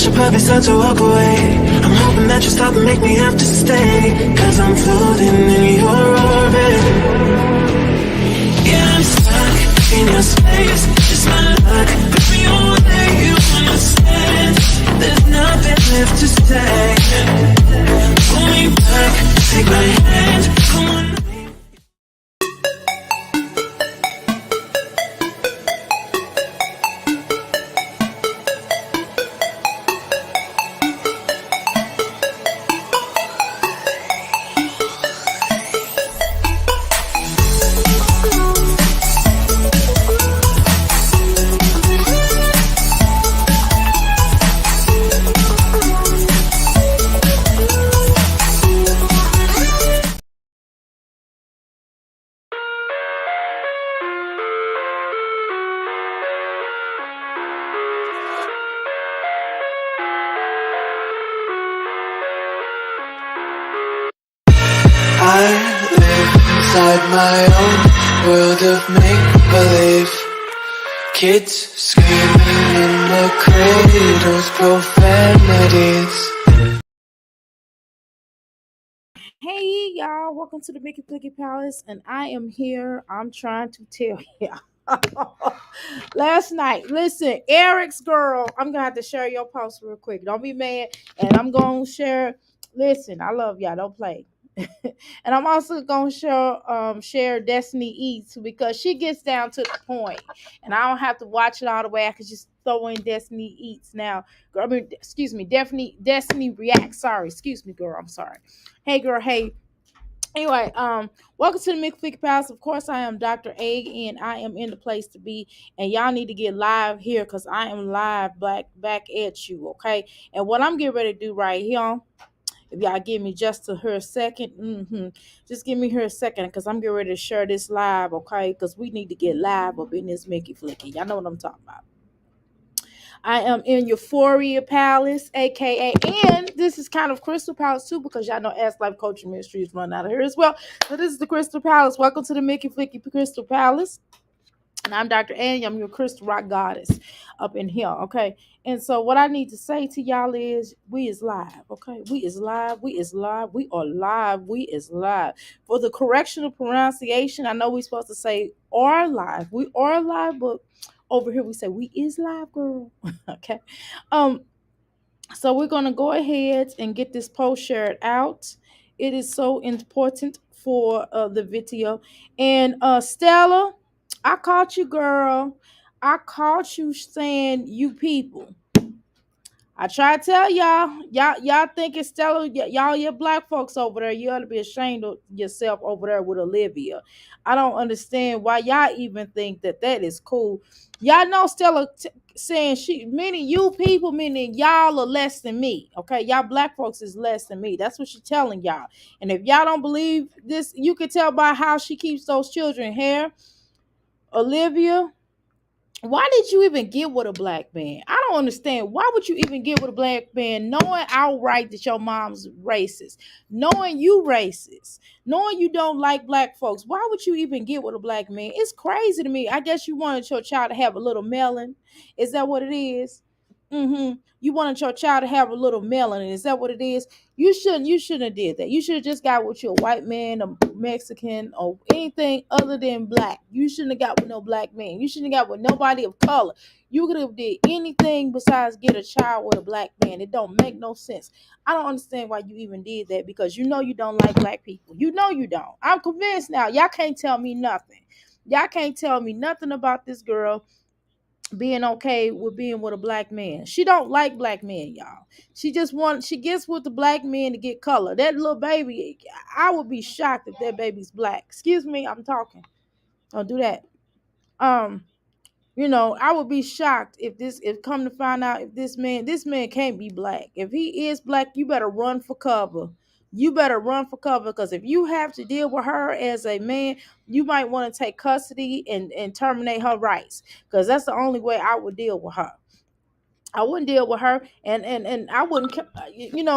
should probably start to walk away. I'm hoping that you stop and make me have to stay, cause I'm floating in your orbit. Yeah, I'm stuck in your space. It's my luck, put me on where you understand. There's nothing left to say. Pull me back, take my hand, come on. I live inside my own world of make-believe. Kids screaming in the cradles, profanities. Hey y'all, welcome to the Mickey Flicky Palace, and I am here. I'm trying to tell you. Last night, listen, Eric's girl. I'm gonna have to share your post real quick. Don't be mad, and I'm gonna share. Listen, I love y'all. Don't play. And I'm also gonna share Destiny Eats because she gets down to the point, and I don't have to watch it all the way. I could just throw in Destiny Eats now. Girl, I mean, excuse me, Destiny Reacts. Sorry, excuse me, girl. I'm sorry. Hey, girl. Hey. Anyway, welcome to the McFlick Palace. Of course, I am Dr. Egg, and I am in the place to be. And y'all need to get live here because I am live back at you, okay? And what I'm getting ready to do right here, if y'all give me just her a second, just give me her a second because I'm getting ready to share this live, okay? Because we need to get live up in this Mickey Flicky. Y'all know what I'm talking about. I am in Euphoria Palace, aka, and this is kind of Crystal Palace too, because y'all know As Life Coaching Ministry is run out of here as well. So this is the Crystal Palace. Welcome to the Mickey Flicky Crystal Palace. And I'm Dr. Annie. I'm your Crystal Rock Goddess up in here, okay? And so what I need to say to y'all is we is live, okay? We is live. We is live. We are live. We is live. For the correctional pronunciation, I know we're supposed to say are live. We are live, but over here we say we is live, girl. Okay. So we're gonna go ahead and get this post shared out. It is so important for the video. And Stella, I caught you, girl. I caught you saying you people. I try to tell y'all think it's Stella, y'all, your black folks over there. You ought to be ashamed of yourself over there with Olivia. I don't understand why y'all even think that is cool. Y'all know Stella saying meaning you people, meaning y'all are less than me. Okay, y'all black folks is less than me. That's what she's telling y'all. And if y'all don't believe this, you can tell by how she keeps those children hair. Olivia, why did you even get with a black man? I don't understand. Why would you even get with a black man knowing outright that your mom's racist, knowing you racist, knowing you don't like black folks? Why would you even get with a black man? It's crazy to me. I guess you wanted your child to have a little melon. Is that what it is? You wanted your child to have a little melanin. Is that what it is? You shouldn't have did that. You should have just got with your white man, a Mexican, or anything other than black. You shouldn't have got with no black man. You shouldn't have got with nobody of color. You could have did anything besides get a child with a black man. It don't make no sense. I don't understand why you even did that, because you know you don't like black people. You know you don't. I'm convinced now. Y'all can't tell me nothing. Y'all can't tell me nothing about this girl being okay with being with a black man. She don't like black men, y'all. She gets with the black men to get color. That little baby, I would be shocked if that baby's black. Excuse me, I'm talking. Don't do that. I would be shocked if come to find out if this man can't be black. If he is black, you better run for cover. You better run for cover, because if you have to deal with her as a man, you might want to take custody and terminate her rights, because that's the only way I would deal with her. I wouldn't deal with her, and I wouldn't.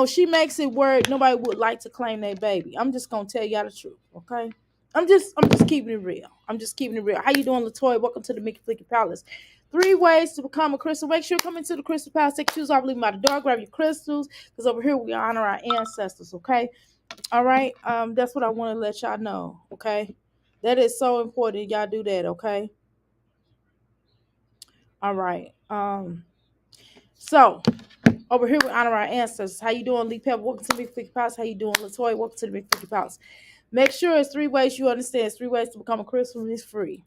She makes it where nobody would like to claim their baby. I'm just gonna tell y'all the truth, okay? I'm just keeping it real. I'm just keeping it real. How you doing, Latoya? Welcome to the Mickey Flicky Palace. 3 ways to become a crystal. Make sure you come into the Crystal Palace. Take your shoes off, leave them by the door, grab your crystals. Because over here we honor our ancestors, okay? All right. That's what I want to let y'all know. Okay. That is so important. Y'all do that, okay? All right. So over here we honor our ancestors. How you doing, Lee Pepper? Welcome to the Big Flicky Palace. How you doing, Latoya? Welcome to the Big Flicky Palace. Make sure it's 3 ways you understand. It's 3 ways to become a crystal and it's free.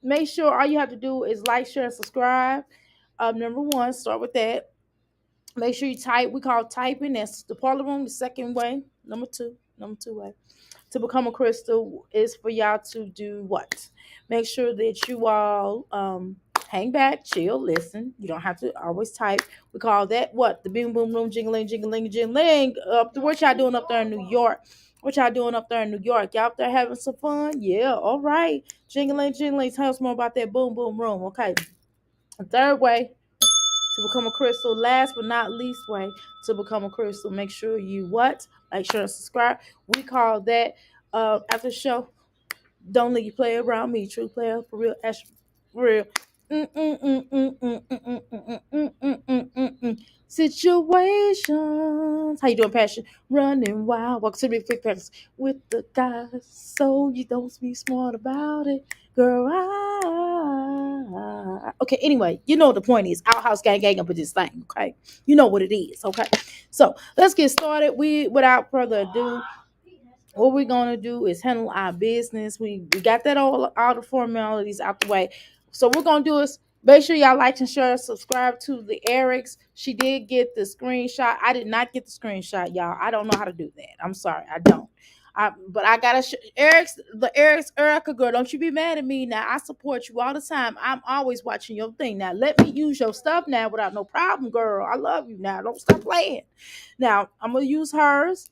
Make sure all you have to do is like, share, and subscribe. Number one, start with that. Make sure you type. We call typing. That's the parlor room. The second way. Number two way to become a crystal is for y'all to do what? Make sure that you all hang back, chill, listen. You don't have to always type. We call that what? The boom boom room, jingling, jingling, jingling. What y'all doing up there in New York? What y'all doing up there in New York? Y'all up there having some fun? Yeah, all right. Jingling, jingling. Tell us more about that boom boom room. Okay. The third way to become a crystal. Last but not least way to become a crystal. Make sure you what? Like, share, and subscribe. We call that after the show. Don't let you play around me. True player for real. For real. Situations. How you doing, Passion? Running wild. Walk to the big pictures with the guys. So you don't be smart about it. Girl, okay, anyway, you know what the point is. Outhouse gang gang up with this thing, okay? You know what it is, okay? So let's get started. Without further ado, what we're gonna do is handle our business. We got that all the formalities out the way. So what we're gonna do is make sure y'all like and share, subscribe to the Eric's. She did get the screenshot. I did not get the screenshot, y'all. I don't know how to do that. I'm sorry, I don't. But I gotta Eric's Erica girl. Don't you be mad at me now. I support you all the time. I'm always watching your thing. Now let me use your stuff now without no problem, girl. I love you now. Don't stop playing. Now I'm gonna use hers.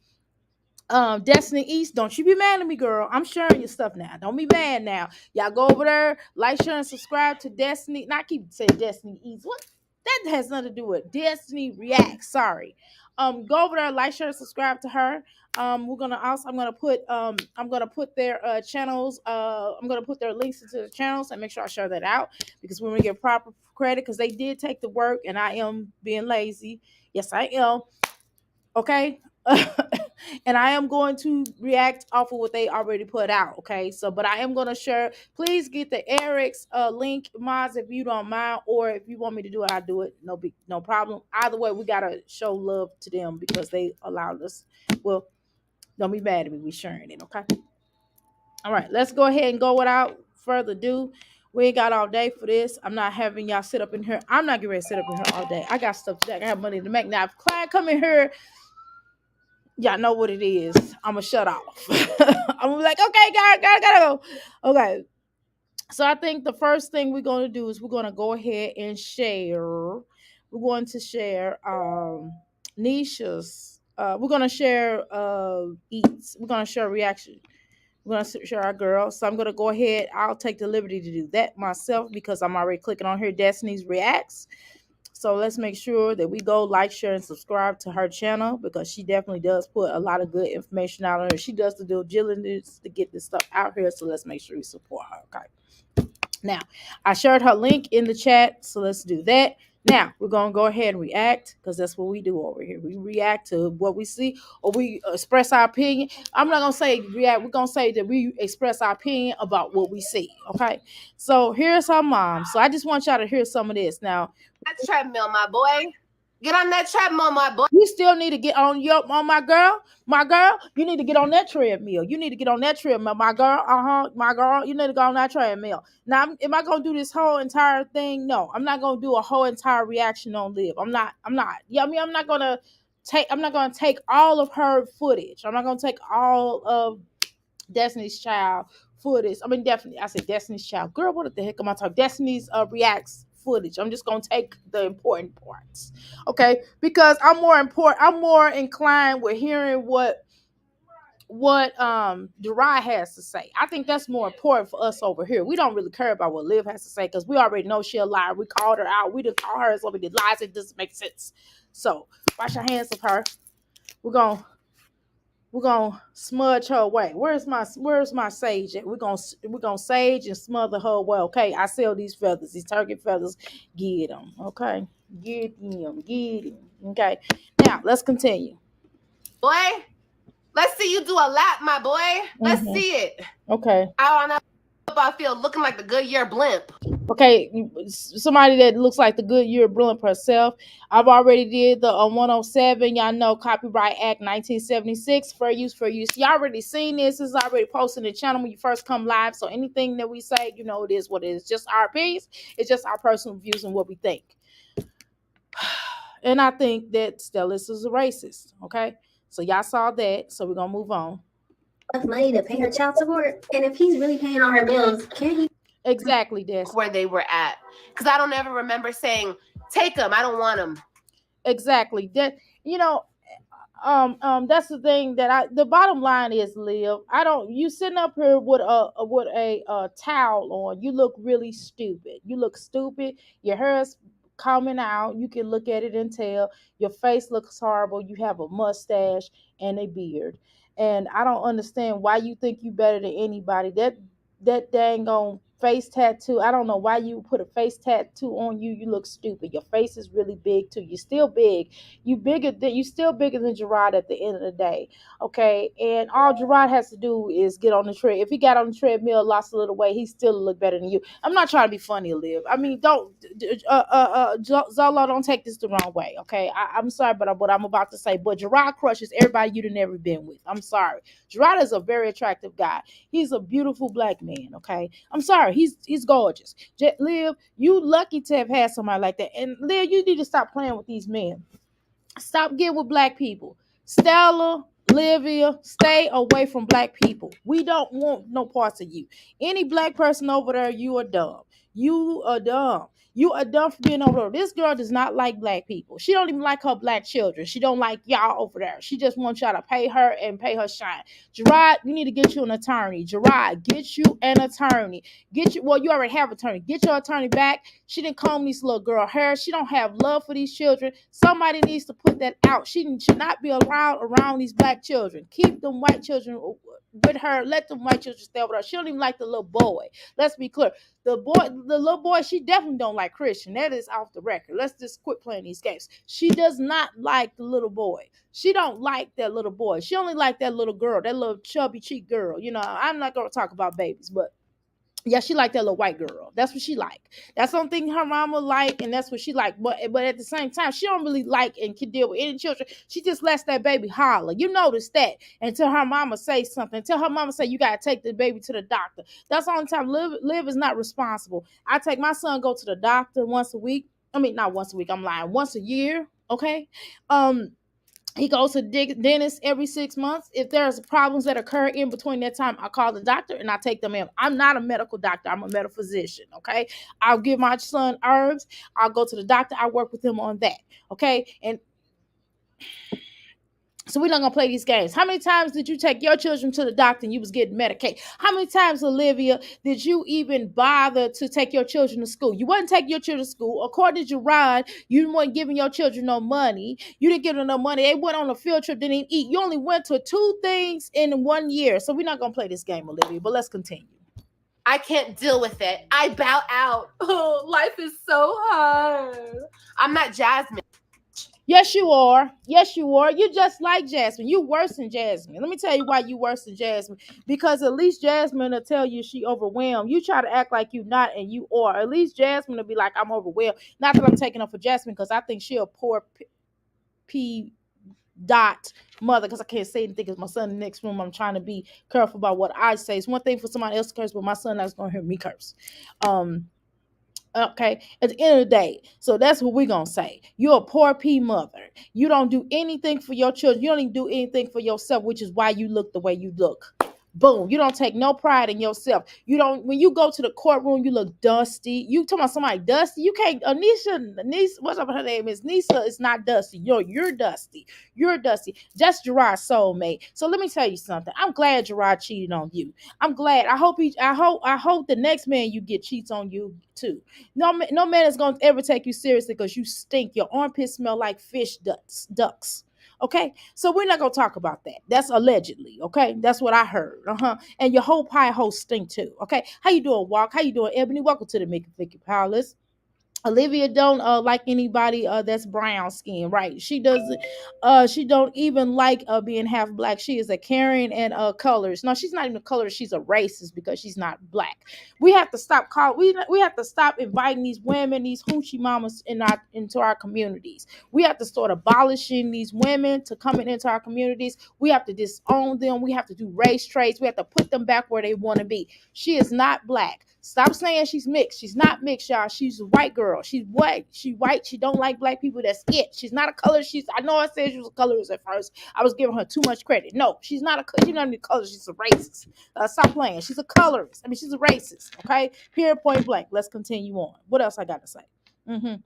Destiny East, don't you be mad at me, girl. I'm sharing your stuff now. Don't be mad now. Y'all go over there, like, share, and subscribe to Destiny. Not keep saying Destiny East. What? That has nothing to do with Destiny React. Sorry. Go over there, like, share, and subscribe to her. We're gonna also I'm gonna put their channels, I'm gonna put their links into the channels and make sure I share that out because we're gonna get proper credit because they did take the work and I am being lazy. Yes, I am. Okay. And I am going to react off of what they already put out. Okay, so but I am going to share. Please get the Eric's link, mods, if you don't mind, or if you want me to do it, I'll do it. No problem. Either way, we gotta show love to them because they allowed us. Well, don't be mad at me. We sharing it. Okay. All right, let's go ahead and go without further ado. We ain't got all day for this. I'm not having y'all sit up in here. I'm not getting ready to sit up in here all day. I got stuff to do. I have money to make. Now, if client come in here, y'all know what it is. I'm gonna shut off. I'm gonna be like, okay, gotta go. Okay. So I think the first thing we're gonna do is we're gonna go ahead and share. We're going to share Neisha's. We're gonna share eats. We're gonna share reaction. We're gonna share our girl. So I'm gonna go ahead. I'll take the liberty to do that myself because I'm already clicking on here. Destiny's reacts. So let's make sure that we go like, share, and subscribe to her channel because she definitely does put a lot of good information out on her. She does the due diligence to get this stuff out here. So let's make sure we support her. Okay. Now, I shared her link in the chat. So let's do that. Now, we're going to go ahead and react because that's what we do over here. We react to what we see or we express our opinion. I'm not going to say react. We're going to say that we express our opinion about what we see. Okay. So here's her mom. So I just want y'all to hear some of this. Now, that treadmill, my boy. Get on that treadmill, my boy. you still need to get on my girl. My girl, you need to get on that treadmill. You need to get on that treadmill, my girl. My girl, you need to go on that treadmill. Now, am I gonna do this whole entire thing? No, I'm not gonna do a whole entire reaction on Liv. I'm not. Yeah, I mean, I'm not gonna take all of her footage. I'm not gonna take all of Destiny's Child footage. I mean, definitely, I said Destiny's Child. Girl, what the heck am I talking? Destiny's reacts footage. I'm just gonna take the important parts, okay? Because I'm more inclined with hearing what Jerrod has to say. I think that's more important for us over here. We don't really care about what Liv has to say because we already know she'll lie. We called her out. We didn't call her as many lies. It doesn't make sense. So wash your hands of her. We're gonna We're gonna smudge her away. Where's my sage at? We're gonna sage and smother her away. Okay, I sell these feathers, these turkey feathers. Get them. Okay, get them, get them. Okay, now let's continue. Boy, let's see you do a lap, my boy. Let's Hmm. see it. Okay. I don't know how I feel looking like the Goodyear blimp. Okay, somebody that looks like the Goodyear blimp herself. I've already did the 107. Y'all know Copyright Act 1976. Fair use, fair use. Y'all already seen this. This is already posted in the channel when you first come live. So anything that we say, it is what it is. Just our opinions. It's just our personal views and what we think. And I think that Stella is a racist. Okay, so y'all saw that. So we're gonna move on. Money to pay her child support, and if he's really paying all her bills, can he? Exactly, that's Where they were at. Because I don't ever remember saying, take them, I don't want them. exactly that. That's the thing the bottom line is, Liv, I don't you sitting up here with a towel on. You look really stupid. You look stupid. Your hair's coming out. You can look at it and tell. Your face looks horrible. You have a mustache and a beard, and I don't understand why you think you better than anybody. That dang on face tattoo, I don't know why you put a face tattoo on you. You look stupid. Your face is really big too. You're still big. You still bigger than Jerrod at the end of the day. Okay. And all Jerrod has to do is get on the tread. If he got on the treadmill, lost a little weight, he still look better than you. I'm not trying to be funny, Liv. I mean, don't Zolo, don't take this the wrong way. Okay. I'm sorry about what I'm about to say, but Jerrod crushes everybody you've never been with. I'm sorry. Jerrod is a very attractive guy. He's a beautiful black man. Okay. I'm sorry. He's gorgeous. Liv, you lucky to have had somebody like that. And Liv, you need to stop playing with these men. Stop getting with black people. Stella, Livia, stay away from black people. We don't want no parts of you. Any black person over there, you are dumb. You are dumb. You are dumb for being over there. This girl does not like black people. She don't even like her black children. She don't like y'all over there. She just wants y'all to pay her and pay her shine. Jerrod, you need to get you an attorney. Jerrod, get you an attorney. You already have an attorney. Get your attorney back. She didn't comb this little girl hair. She don't have love for these children. Somebody needs to put that out. She should not be allowed around these black children. Keep them white children with her. Let them white children stay with her. She don't even like the little boy. Let's be clear. The little boy, she definitely don't like Christian. That is off the record. Let's just quit playing these games. She does not like the little boy. She don't like that little boy. She only like that little girl, that little chubby cheek girl. I'm not gonna talk about babies, but yeah, she like that little white girl. That's what she like. That's something her mama like, and that's what she like. But at the same time, she don't really like and can deal with any children. She just lets that baby holler. You notice that until her mama say something. Until her mama say you gotta take the baby to the doctor. That's the only time Liv is not responsible. I take my son go to the doctor once a week. I mean, not once a week. I'm lying. Once a year. Okay. He goes to dentist every 6 months. If there's problems that occur in between that time, I call the doctor and I take them in. I'm not a medical doctor. I'm a metaphysician. Okay. I'll give my son herbs. I'll go to the doctor. I work with him on that. Okay. And so we're not gonna play these games. How many times did you take your children to the doctor and you was getting Medicaid? How many times, Olivia, did you even bother to take your children to school? You wasn't taking your children to school. According to Jerrod, you weren't giving your children no money. You didn't give them no money. They went on a field trip, didn't even eat. You only went to 2 things in 1 year. So we're not gonna play this game, Olivia, but let's continue. I can't deal with it. I bow out. Oh, life is so hard. I'm not Jasmine. Yes, you are. Yes, you are. You just like Jasmine. You worse than Jasmine. Let me tell you why you worse than Jasmine. Because at least Jasmine will tell you she overwhelmed. You try to act like you not, and you are. At least Jasmine will be like, I'm overwhelmed. Not that I'm taking up for Jasmine, because I think she a poor P dot mother, because I can't say anything because my son in the next room. I'm trying to be careful about what I say. It's one thing for somebody else to curse, but my son not going to hear me curse. Okay, at the end of the day, so that's what we're gonna say. You're a poor P mother. You don't do anything for your children. You don't even do anything for yourself, which is why you look the way you look. Boom. You don't take no pride in yourself. You don't. When you go to the courtroom, you look dusty. You talking about somebody dusty? You can't. Neisha, what's up? Her name is Neisha. It's not dusty. You're dusty. You're dusty. That's Jerrod's soulmate. So let me tell you something. I'm glad Jerrod cheated on you. I'm glad. I hope the next man you get cheats on you too. No man is gonna ever take you seriously because you stink. Your armpits smell like fish ducks. Okay, so we're not gonna talk about that. That's allegedly. Okay, that's what I heard. And your whole pie hole stink too. Okay, how you doing, Walk? How you doing, Ebony? Welcome to the Mickey Vicky Palace. Olivia don't like anybody that's brown skin, right? She don't even like being half black. She is a caring and colors. No, she's not even a color, she's a racist because she's not black. We have to stop we have to stop inviting these women, these hoochie mamas into our communities. We have to start abolishing these women to coming into our communities. We have to disown them. We have to do race traits. We have to put them back where they want to be. She is not black. Stop saying she's mixed. She's not mixed, y'all. She's a white girl. She's white. She white. She don't like black people. That's it. She's not a color. I know I said she was a colorist at first. I was giving her too much credit. No, she's not a color. She's not a color. She's a racist. Stop playing. She's a colorist. I mean, she's a racist. Okay, period, point blank. Let's continue on. What else I got to say?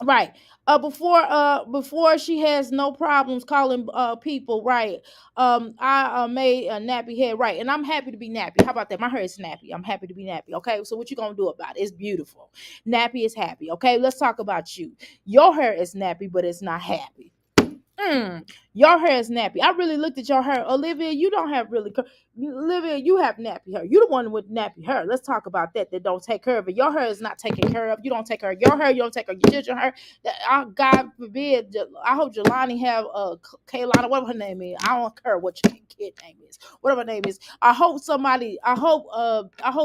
Right. Before she has no problems calling people, right. I made a nappy head, right, and I'm happy to be nappy. How about that? My hair is nappy. I'm happy to be nappy. Okay, so what you gonna do about it? It's beautiful. Nappy is happy. Okay, let's talk about you. Your hair is nappy, but it's not happy. Your hair is nappy. I really looked at your hair. Olivia, you don't have really. Olivia, you have nappy hair. You're the one with nappy hair. Let's talk about that. That don't take care of it. Your hair is not taken care of. You don't take care of your hair. You don't take care of your children's hair. God forbid. I hope Jelani have Kaylana, whatever her name is. I don't care what your kid name is. Whatever her name is. I hope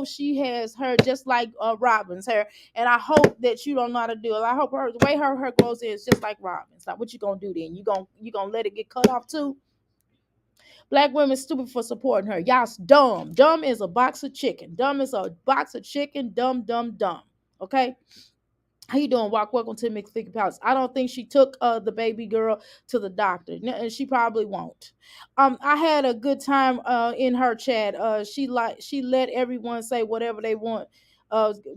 she has hair just like Robin's hair. And I hope that you don't know how to do it. I hope the way her hair grows is just like Robin's. Like, what you gonna do then? You gonna let it get cut off too? Black women stupid for supporting her. Y'all's dumb. Dumb is a box of chicken. Dumb is a box of chicken. Dumb, dumb, dumb. Okay? How you doing, Walk? Welcome to McFicky Palace. I don't think she took the baby girl to the doctor. And she probably won't. I had a good time in her chat. She let everyone say whatever they want.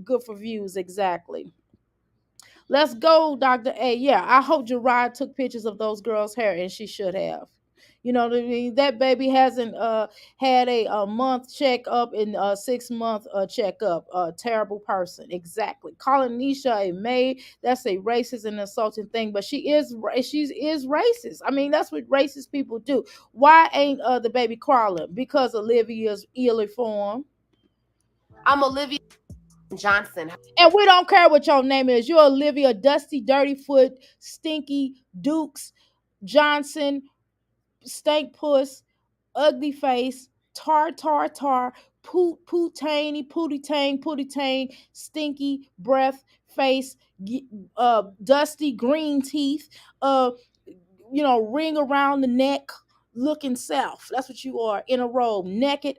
Good for views, exactly. Let's go, Dr. A. Yeah, I hope Jerrod took pictures of those girls' hair, and she should have. You know what I mean? That baby hasn't had a month checkup and a 6 month checkup. Terrible person. Exactly. Calling Neisha a maid, that's a racist and insulting thing, but she is racist. I mean, that's what racist people do. Why ain't the baby crawling? Because Olivia's ill formed. I'm Olivia Johnson. And we don't care what your name is. You're Olivia Dusty, Dirty Foot, Stinky, Dukes, Johnson, Stank Puss, Ugly Face, Tar, Pootie Tang, Stinky, Breath, Face, Dusty, Green Teeth, ring around the neck, looking south. That's what you are, in a robe, naked.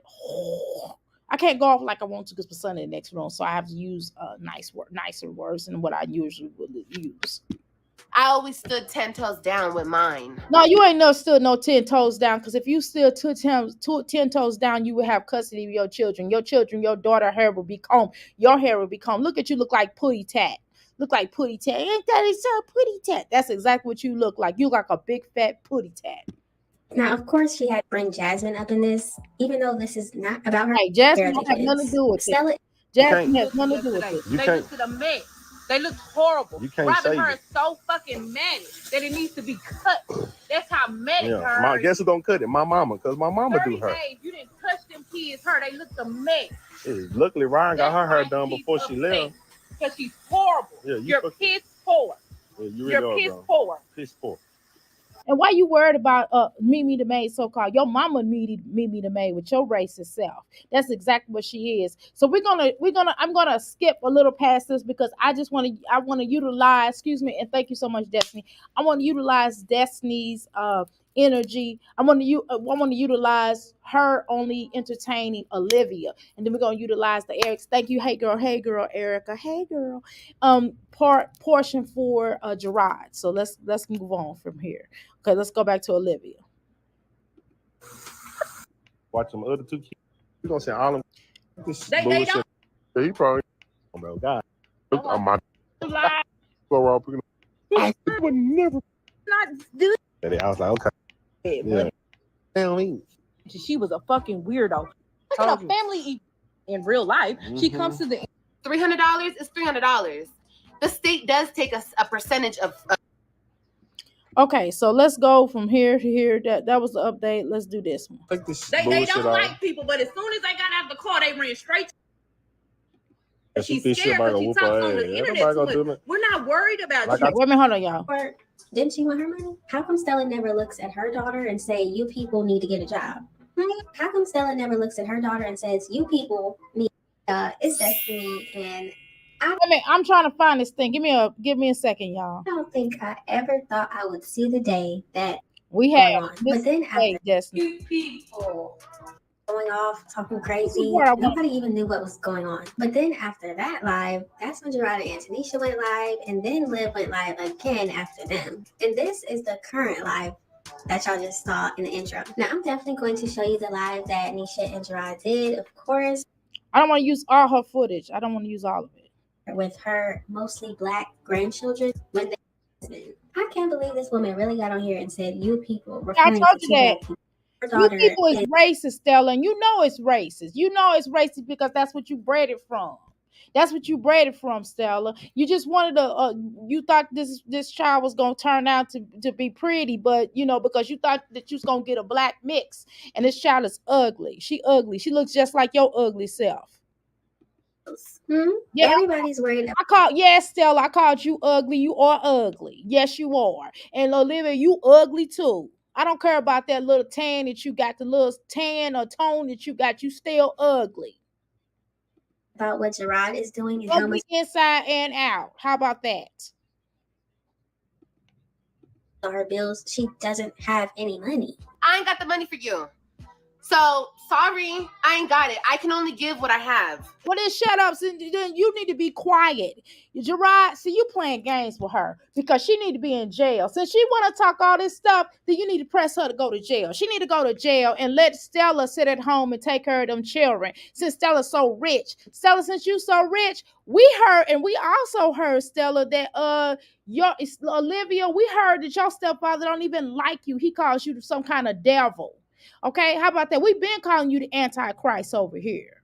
I can't go off like I want to because my son in the next room, so I have to use nicer words than what I usually would use. I always stood 10 toes down with mine. No, you ain't never stood no 10 toes down, because if you stood 10 toes down, you would have custody of your children. Your daughter hair will be combed. Your hair will be combed. Look at you, look like Putty Tat. Look like Putty Tat. Ain't that so Putty Tat? That's exactly what you look like. You look like a big fat Putty Tat. Now, of course, she had to bring Jasmine up in this, even though this is not about her. Hey, Jasmine don't have nothing to do with Stella. it. Jasmine has nothing to do with it. They looked at a mess. They look horrible. You can't Robin say her it. is so fucking matted that it needs to be cut. That's how matted her. My guess who gonna cut it? My mama, because my mama 30 do her. days, you didn't touch them kids' hair. They looked a mess. Luckily, Ryan got her hair done before she left. Because she's horrible. Yeah, You're piss poor. Yeah, you You're really piss are, poor. piss poor. And why you worried about Mimi the maid, so-called? Your mama needed Mimi the maid with your racist self. That's exactly what she is. So I'm gonna skip a little past this because I want to utilize, excuse me, and thank you so much, Destiny. I want to utilize Destiny's energy. I want to utilize her only entertaining Olivia, and then we're gonna utilize the Eric's. Thank you, hey girl, Erica, hey girl. Portion for Jerrod. So let's move on from here. Okay, let's go back to Olivia. Watch them other two kids. You gonna say all of them? They don't. He probably. Oh my God. Look, I'm my. Go around picking up. I would never. Not do. I was like, okay. Yeah. Tell me. She was a fucking weirdo. Look at a family in real life. Mm-hmm. She comes to the $300 is $300. The state does take a percentage of. Okay, so let's go from here to here. That was the update. Let's do this one. Take this They bullshit don't off. like people, but as soon as they got out of the car, they ran straight to If she's this shit scared might because go she whoop talks her on the ass. internet Nobody too gonna do much. it. We're not worried about Like you. Wait a minute, hold on, y'all. Or didn't she want her money? How come Stella never looks at her daughter and say, "You people need to get a job"? How come Stella never looks at her daughter and says, "You people need it's destiny"? And Wait a minute, I'm trying to find this thing. Give me a second, y'all. I don't think I ever thought I would see the day that We going have on. this But then day, after Destiny. you people going off, talking crazy, What I want. nobody even knew what was going on. But then after that live, that's when Jerrod and Neisha went live, and then Liv went live again after them. And this is the current live that y'all just saw in the intro. Now I'm definitely going to show you the live that Neisha and Jerrod did, of course. I don't want to use all her footage. I don't want to use all of it. With her mostly black grandchildren when they I can't believe this woman really got on here and said, "You people," I referring told to you two that. black people. Her You daughter people is is racist, Stella, and you know it's racist. You know it's racist because that's what you bred it from. That's what you bred it from, Stella. You just wanted to. You thought this child was gonna turn out to be pretty, but you know because you thought that you was gonna get a black mix, and this child is ugly. She ugly. She looks just like your ugly self. Yeah, everybody's worried yes, Stella. I called you ugly. You are ugly. Yes, you are. And Olivia, you ugly too. I don't care about that little tan that you got, the little tan or tone that you got. You still ugly. about what Jerrod is doing and how Ugly much inside and out. How about that? on her bills. She doesn't have any money. I ain't got the money for you. So sorry, I ain't got it. I can only give what I have. Well, then shut up. Then you need to be quiet. Jerrod, see, you playing games with her because she need to be in jail. Since she want to talk all this stuff, then you need to press her to go to jail. She need to go to jail and let Stella sit at home and take care of them children. Since Stella's so rich. Stella, since you so rich, we heard, and we also heard, Stella, that your Olivia, we heard that your stepfather don't even like you. He calls you some kind of devil. Okay, how about that? We've been calling you the Antichrist over here.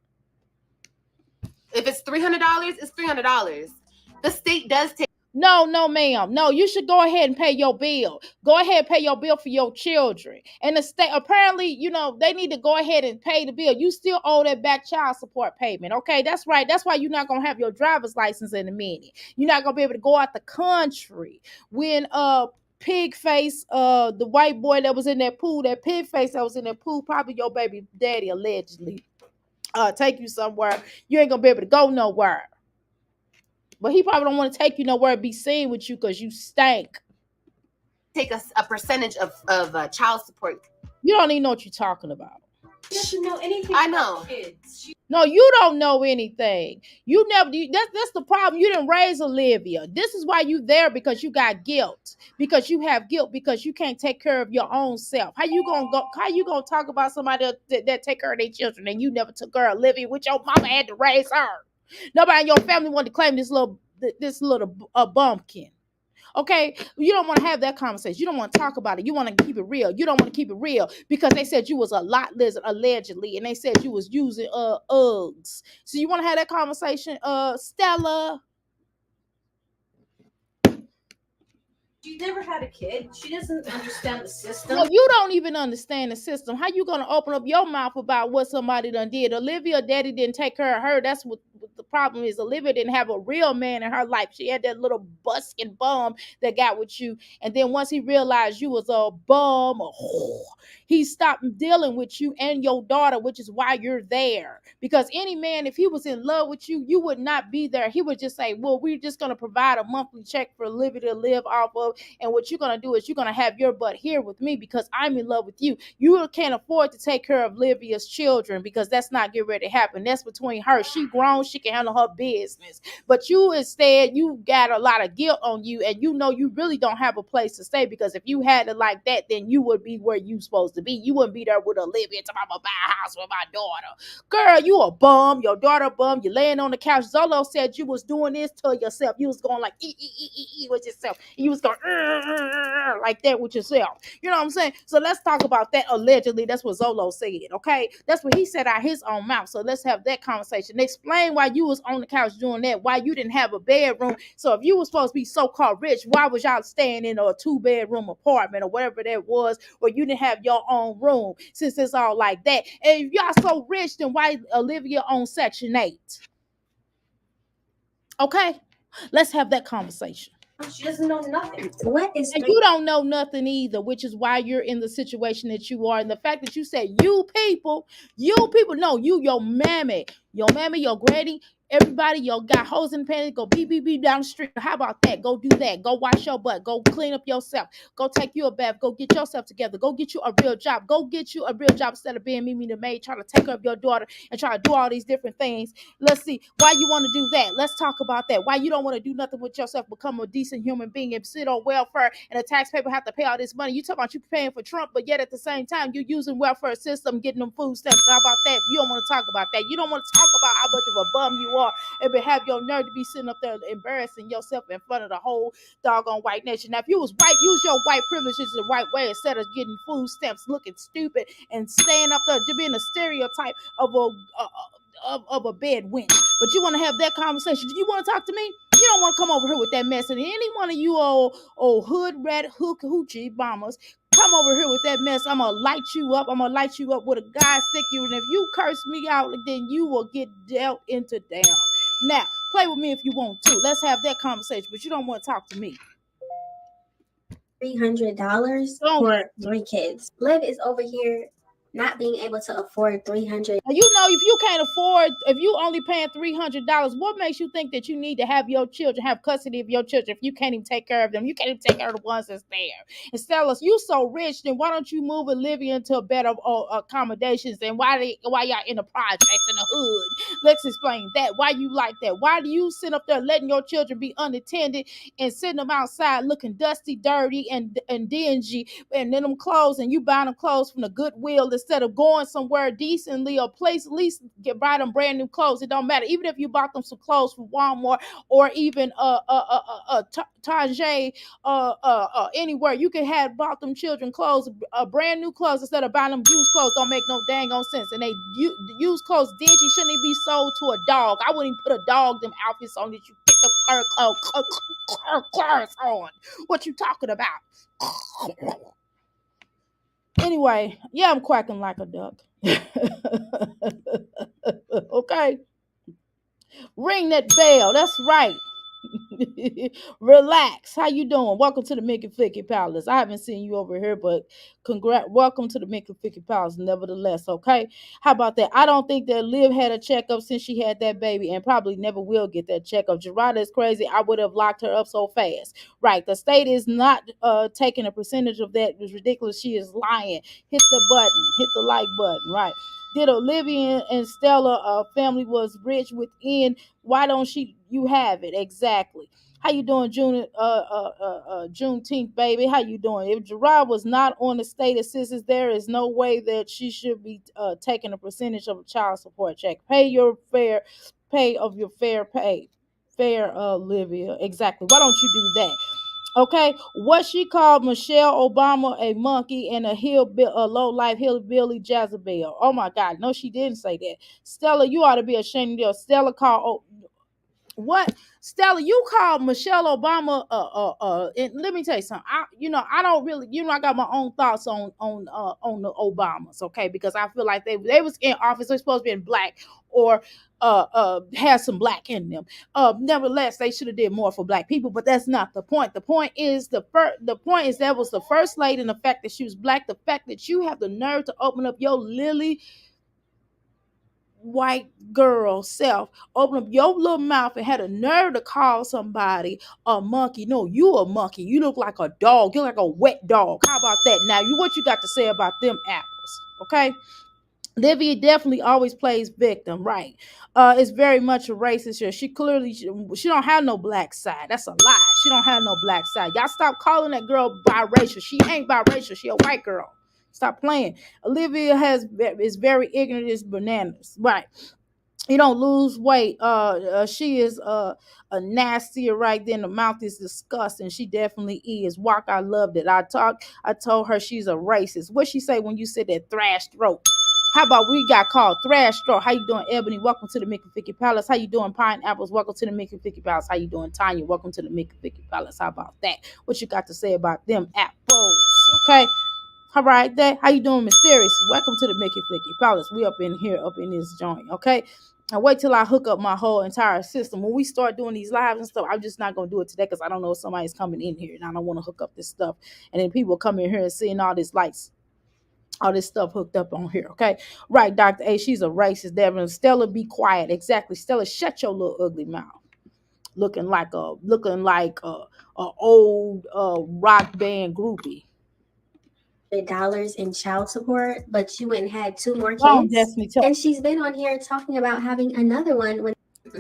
If it's $300, it's $300. The state does take. No, ma'am. No, you should go ahead and pay your bill. Go ahead and pay your bill for your children. And the state, apparently, you know, they need to go ahead and pay the bill. You still owe that back child support payment. Okay, that's right. That's why you're not going to have your driver's license in a minute. You're not going to be able to go out the country when, pig face, the white boy that was in that pool, that pig face that was in that pool, probably your baby daddy allegedly, take you somewhere. You ain't gonna be able to go nowhere. But he probably don't want to take you nowhere and be seen with you because you stank. Take a percentage of child support. You don't even know what you're talking about. She doesn't know anything. I know. No, you don't know anything. You never. That's the problem. You didn't raise Olivia. This is why you there, because you got guilt. Because you have guilt because you can't take care of your own self. How you gonna talk about somebody that take care of their children and you never took care of Olivia, which your mama had to raise her? Nobody in your family wanted to claim this little bumpkin. Okay, you don't want to have that conversation. You don't want to talk about it. You want to keep it real. You don't want to keep it real because they said you was a lot lizard allegedly, and they said you was using Uggs. So you want to have that conversation, Stella? She never had a kid. She doesn't understand the system. No, you don't even understand the system. How you gonna open up your mouth about what somebody done did? Olivia, daddy didn't take care of her. That's what the problem is. Olivia didn't have a real man in her life. She had that little busking bum that got with you. And then once he realized you was a bum, he stopped dealing with you and your daughter, which is why you're there. Because any man, if he was in love with you, you would not be there. He would just say, well, we're just going to provide a monthly check for Olivia to live off of. And what you're going to do is you're going to have your butt here with me because I'm in love with you. You can't afford to take care of Olivia's children because that's not getting ready to happen. That's between her. She grown. She can handle her business. But you instead, you got a lot of guilt on you, and you know you really don't have a place to stay, because if you had it like that, then you would be where you supposed to be. You wouldn't be there with Olivia to buy a house with my daughter. Girl, you a bum. Your daughter a bum. You laying on the couch. Zolo said you was doing this to yourself. You was going like with yourself. You was going like that with yourself. You know what I'm saying? So let's talk about that. Allegedly, that's what Zolo said. Okay, that's what he said out his own mouth. So let's have that conversation. Explain why you was on the couch doing that, why you didn't have a bedroom. So if you was supposed to be so-called rich, why was y'all staying in a 2-bedroom apartment or whatever that was, where you didn't have your own room, since it's all like that? And if y'all so rich, then why Olivia on Section 8? Okay, let's have that conversation. She doesn't know nothing. What is And you don't know nothing either, which is why you're in the situation that you are. And the fact that you said you people, no, your mammy, your granny, everybody, your got hoes in the panties, go beep, beep, beep down the street. How about that? Go do that. Go wash your butt. Go clean up yourself. Go take you a bath. Go get yourself together. Go get you a real job. Go get you a real job instead of being Mimi the maid, trying to take care of your daughter and try to do all these different things. Let's see why you want to do that. Let's talk about that. Why you don't want to do nothing with yourself, become a decent human being and sit on welfare, and the taxpayer have to pay all this money. You talk about you paying for Trump, but yet at the same time you using welfare system, getting them food stamps. How about that? You don't want to talk about that. You don't want to talk about how much of a bum you are, and have your nerve to be sitting up there embarrassing yourself in front of the whole doggone white nation. Now, if you was white, use your white privileges the right way instead of getting food stamps, looking stupid, and staying up there to being a stereotype of a bed wench. But you want to have that conversation. Do you want to talk to me? You don't want to come over here with that mess. And any one of you old hood rat hoochie bombers come over here with that mess, I'm gonna light you up. I'm gonna light you up with a guy stick you. And if you curse me out, then you will get dealt into damn. Now, play with me if you want to. Let's have that conversation. But you don't want to talk to me. $300 for 3 kids. Liv is over here not being able to afford $300. You know, if you can't afford, if you only paying $300, what makes you think that you need to have your children, have custody of your children, if you can't even take care of them? You can't even take care of the ones that's there. And Stella, you so rich, then why don't you move Olivia into a better accommodations? And why y'all in the projects in the hood? Let's explain that. Why you like that? Why do you sit up there letting your children be unattended and sitting them outside looking dusty, dirty, and dingy, and then them clothes, and you buying them clothes from the Goodwill instead of going somewhere decently or place, at least buy them brand new clothes. It don't matter. Even if you bought them some clothes from Walmart or even Target, anywhere, you can have bought them children clothes, brand new clothes, instead of buying them used clothes. Don't make no dang on sense. And they used clothes dingy, shouldn't even be sold to a dog. I wouldn't even put a dog them outfits on that you get the clothes on. What you talking about? Anyway, yeah, I'm quacking like a duck. Okay. Ring that bell. That's right. Relax. How you doing? Welcome to the Mickey Flicky Palace. I haven't seen you over here, but welcome to the Mickey Flicky Palace nevertheless, okay? How about that? I don't think that Liv had a checkup since she had that baby, and probably never will get that checkup. Jerrod is crazy. I would have locked her up so fast. Right. The state is not taking a percentage of that. It's ridiculous. She is lying. Hit the button. Hit the like button. Right. Did Olivia and Stella family was rich within? Why don't you have it? Exactly. How you doing, Juneteenth, baby? How you doing? If Jerrod was not on the state assistance, there is no way that she should be taking a percentage of a child support check. Pay your fair pay of your fair pay. Fair, Olivia. Exactly. Why don't you do that? Okay, what she called Michelle Obama a monkey and a low-life hillbilly Jezebel. Oh my God, no, she didn't say that. Stella, you ought to be ashamed of yourself. Stella called what? Stella, you called Michelle Obama. And let me tell you something. I don't really, I got my own thoughts on the Obamas, okay? Because I feel like they was in office. They're supposed to be in black or have some black in them. Nevertheless, they should have did more for black people, but that's not the point. The point is that was the first lady, and the fact that she was black, the fact that you have the nerve to open up your lily white girl self, open up your little mouth and had a nerve to call somebody a monkey. No, you a monkey. You look like a dog. You look like a wet dog. How about that? Now, what you got to say about them apples? Okay. Livia definitely always plays victim, right? It's very much a racist here. She clearly she don't have no black side. That's a lie. She don't have no black side. Y'all stop calling that girl biracial. She ain't biracial. She a white girl. Stop playing. Olivia is very ignorant as bananas, right? You don't lose weight. She is a nastier right then. The mouth is disgusting. She definitely is. Walk, I loved it. I told her she's a racist. What she say when you said that thrash throat? How about we got called Thrash Straw? How you doing, Ebony? Welcome to the Mickey Ficky Palace. How you doing, Pineapples? Welcome to the Mickey Ficky Palace. How you doing, Tanya? Welcome to the Mickey Ficky Palace. How about that? What you got to say about them apples? Okay. All right, there. How you doing, Mysterious? Welcome to the Mickey Flicky Palace. We up in here, up in this joint, okay? Now wait till I hook up my whole entire system. When we start doing these lives and stuff, I'm just not gonna do it today because I don't know if somebody's coming in here and I don't want to hook up this stuff. And then people come in here and seeing all this lights, all this stuff hooked up on here, okay? Right, Dr. A, she's a racist, Devin. Stella, be quiet. Exactly. Stella, shut your little ugly mouth. Looking like a old rock band groupie. $100 in child support, but you went and had 2 more Wrong, kids. Destiny. Tell And she's been on here talking about having another one when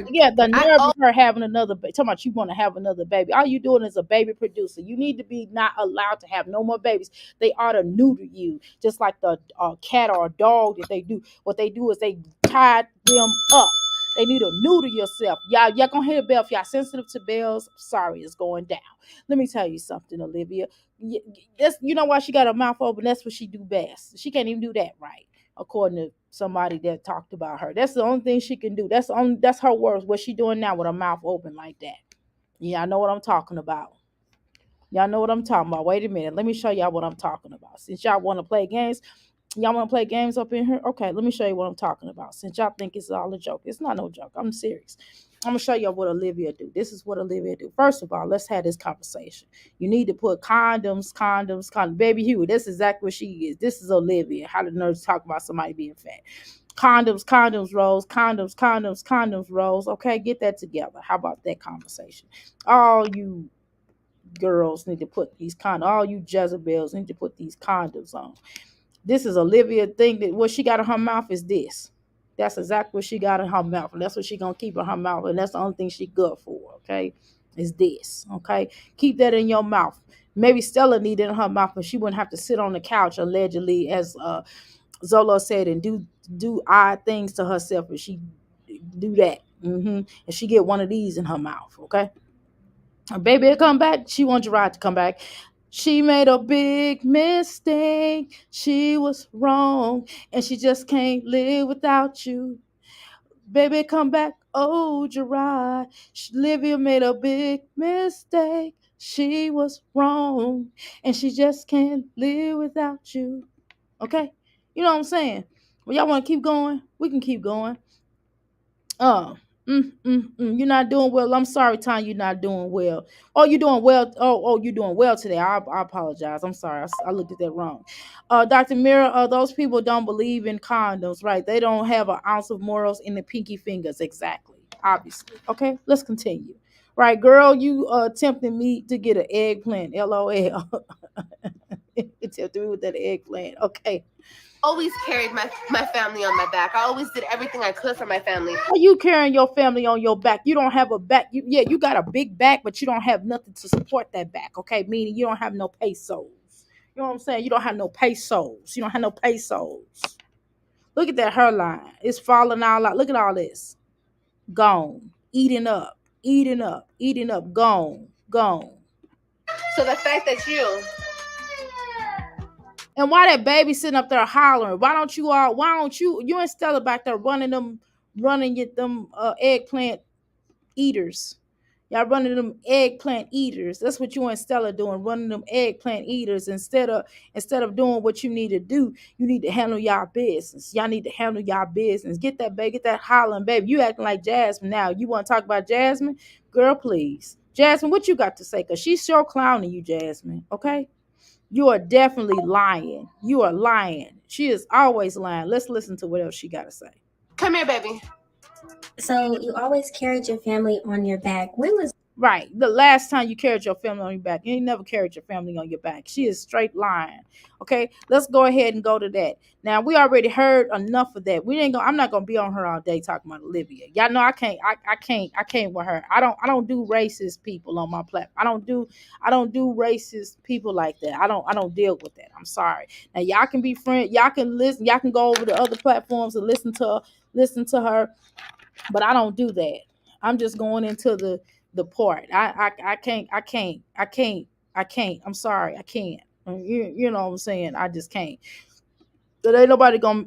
yeah, the nerve of her having another baby. Talking about you want to have another baby. All you doing is a baby producer. You need to be not allowed to have no more babies. They ought to neuter you, just like the cat or a dog that they do. What they do is they tie them up. They need to neuter yourself. Y'all gonna hear a bell. If y'all sensitive to bells, sorry, it's going down. Let me tell you something, Olivia. You know why she got her mouth open? That's what she do best. She can't even do that right, according to somebody that talked about her. That's the only thing she can do. That's her words. What she doing now with her mouth open like that. Yeah, I know what I'm talking about. Y'all know what I'm talking about. Wait a minute. Let me show y'all what I'm talking about. Since y'all want to play games, y'all want to play games up in here? Okay, let me show you what I'm talking about. Since y'all think it's all a joke. It's not no joke. I'm serious. I'm gonna show you what Olivia do. This is what Olivia do. First of all, let's have this conversation. You need to put condoms. Baby Hugh, that's exactly what she is. This is Olivia. How the nerds talk about somebody being fat. Condoms, Rose. Condoms, Rose. Okay, get that together. How about that conversation? All you girls need to put these condoms. All you Jezebels need to put these condoms on. This is Olivia thing that what she got in her mouth is this. That's exactly what she got in her mouth, and that's what she gonna keep in her mouth, and that's the only thing she good for. Okay, is this. Okay, keep that in your mouth. Maybe Stella need it in her mouth, but she wouldn't have to sit on the couch allegedly, as Zolo said, and do odd things to herself if she do that. And she get one of these in her mouth. Okay, her baby will come back. She wants Jerrod to come back. She made a big mistake. She was wrong, and she just can't live without you. Baby, come back. Oh, Jerrod. Olivia made a big mistake. She was wrong, and she just can't live without you. Okay? You know what I'm saying? Well, y'all want to keep going? We can keep going. Oh, you're not doing well. I'm sorry, Tanya, you're not doing well. Oh, you're doing well. You're doing well today. I apologize. I'm sorry. I looked at that wrong. Dr. Mira, those people don't believe in condoms, right? They don't have an ounce of morals in the pinky fingers. Exactly. Obviously. Okay, let's continue. Right, girl, you tempting me to get an eggplant. LOL. It tempted me with that eggplant. Okay. Always carried my family on my back. I always did everything I could for my family. Are you carrying your family on your back? You don't have a back. You got a big back, but you don't have nothing to support that back. Okay, meaning you don't have no pesos. You know what I'm saying? You don't have no pesos. You don't have no pesos. Look at that hairline. It's falling all out. Look at all this. Gone. Eating up. Gone. So the fact that And why that baby sitting up there hollering? Why don't you and Stella back there running at them eggplant eaters? Y'all running them eggplant eaters. That's what you and Stella doing, running them eggplant eaters instead of doing what you need to do. You need to handle y'all business. Y'all need to handle y'all business. Get that baby, get that hollering baby. You acting like Jasmine now. You want to talk about Jasmine? Girl, please. Jasmine, what you got to say? Because she's sure clowning you, Jasmine. Okay? You are definitely lying. You are lying. She is always lying. Let's listen to what else she got to say. come here, baby. So you always carried your family on your back. When was Right. The last time you carried your family on your back, you ain't never carried your family on your back. She is straight lying. Okay, let's go ahead and go to that. Now we already heard enough of that. I'm not gonna be on her all day talking about Olivia. Y'all know I can't with her. I don't do racist people on my platform. I don't do racist people like that. I don't deal with that. I'm sorry. Now y'all can be friends. Y'all can listen. Y'all can go over to other platforms and listen to her. But I don't do that. I'm just going into the part. I can't. I'm sorry, I can't. You know what I'm saying? I just can't. So ain't nobody gonna.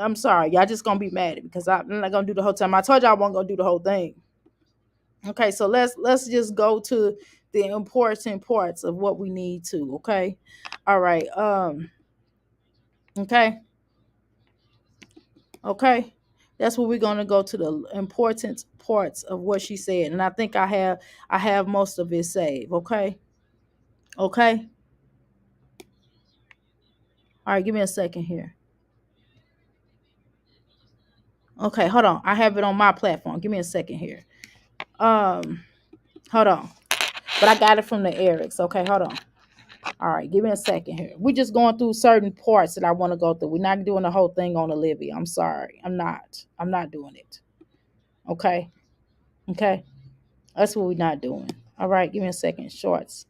I'm sorry, y'all just gonna be mad at me because I'm not gonna do the whole time. I told y'all I wasn't gonna do the whole thing. Okay, so let's just go to the important parts of what we need to. Okay, all right. Okay, okay. That's what we're gonna go to the important parts of what she said, and I think I have most of it saved. Okay, okay. All right, give me a second here. Okay, hold on. I have it on my platform. Give me a second here. Um, hold on. But I got it from the Erics. Okay, hold on. All right, give me a second here. We're just going through certain parts that I want to go through. We're not doing the whole thing on Olivia. I'm sorry. I'm not. I'm not doing it. Okay. Okay. That's what we're not doing. All right, give me a second. Shorts.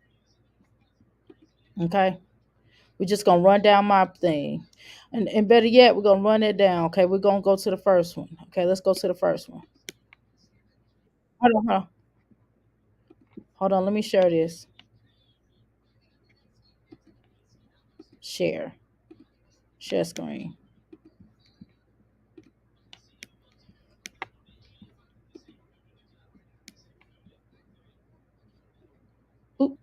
Okay. We're just gonna run down my thing. And better yet, we're gonna run it down. Okay, we're gonna go to the first one. Okay, let's go to the first one. Hold on, hold on. Hold on, let me share this. Share. Share screen. Oop.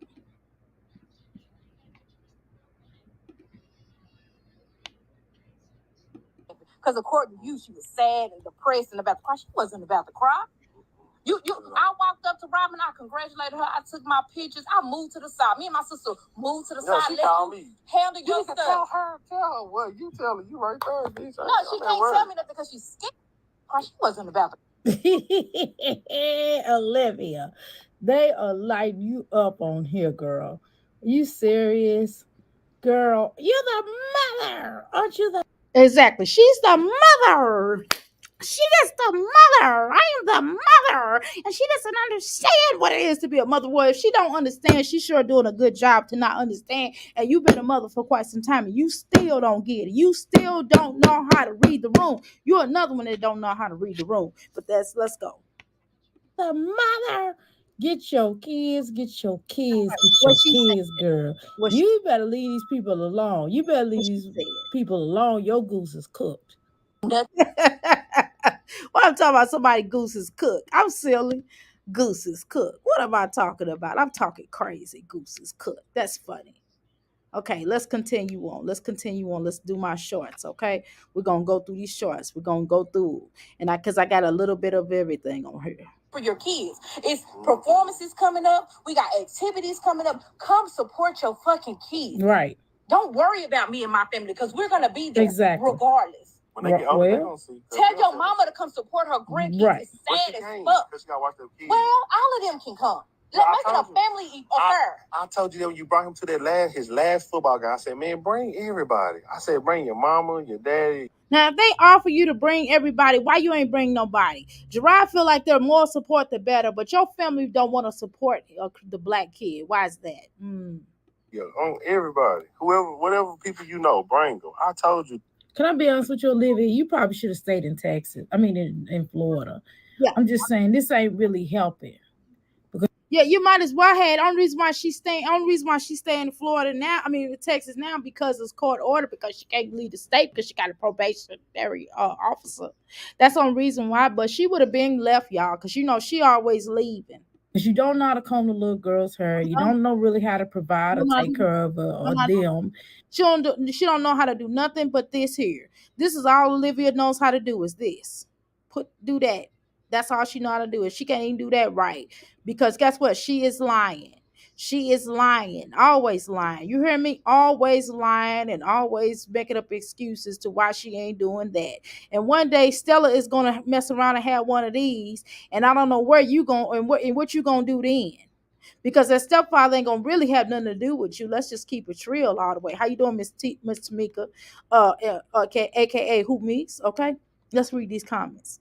Because according to you, she was sad and depressed and about to cry. She wasn't about to cry. I walked up to Robin. I congratulated her. I took my pictures. I moved to the side. Me and my sister moved to the side. She called me. Handle You your can stuff. tell her what you tell her. You right there, bitch. No, she can't tell me nothing because she's scared. Cry. She wasn't about to. Olivia, they are lighting you up on here, girl. You serious? Girl, you're the mother, aren't you? The Exactly. She's the mother. She is the mother. I am the mother. And she doesn't understand what it is to be a mother. Well, if she don't understand, she's sure doing a good job to not understand. And you've been a mother for quite some time and you still don't get it. You still don't know how to read the room. You're another one that don't know how to read the room. But let's go. The mother. Get your kids, What she said. girl. What she, You better leave these people alone. You better what leave she these said. people alone. Your goose is cooked. Well, I'm talking about somebody goose is cooked. I'm silly. Goose is cooked. What am I talking about? I'm talking crazy. Goose is cooked. That's funny. Okay, let's continue on. Let's continue on. Let's do my shorts. Okay, we're gonna go through these shorts. We're gonna go through, and because I got a little bit of everything on here. For your kids, it's performances coming up. We got activities coming up. Come support your fucking kids. Right. Don't worry about me and my family because we're gonna be there regardless. When they get older, they gonna see. Tell your mama to come support her grandkids. Right. It's sad as fuck. She gotta watch them kids. Well, all of them can come. Let's make it a family affair. I told you that when you brought him to his last football game. I said, man, bring everybody. I said, bring your mama, your daddy. Now, if they offer you to bring everybody, why you ain't bring nobody? Jerrod feel like they're more support the better, but your family don't want to support the black kid. Why is that? Yeah, on everybody, whoever, whatever people you know, bring them. I told you. Can I be honest with you, Olivia? You probably should have stayed in Texas. I mean, in Florida. Yeah. I'm just saying this ain't really helping. Yeah, you might as well have. Only reason why she's staying in Florida now. I mean, Texas now because it's court order because she can't leave the state because she got a probationary officer. That's the only reason why. But she would have been left, y'all, because she always leaving. Because you don't know how to comb the little girl's hair. You don't know really how to provide or take care of them. She don't know how to do nothing but this here. This is all Olivia knows how to do is this. Do that. That's all she know how to do. Is she can't even do that right. Because guess what? She is lying. She is lying. Always lying. You hear me? Always lying and always making up excuses to why she ain't doing that. And one day Stella is gonna mess around and have one of these. And I don't know where you going and what you gonna do then. Because that stepfather ain't gonna really have nothing to do with you. Let's just keep it real all the way. How you doing, Miss Tamika? AKA Who Meets? Okay. Let's read these comments.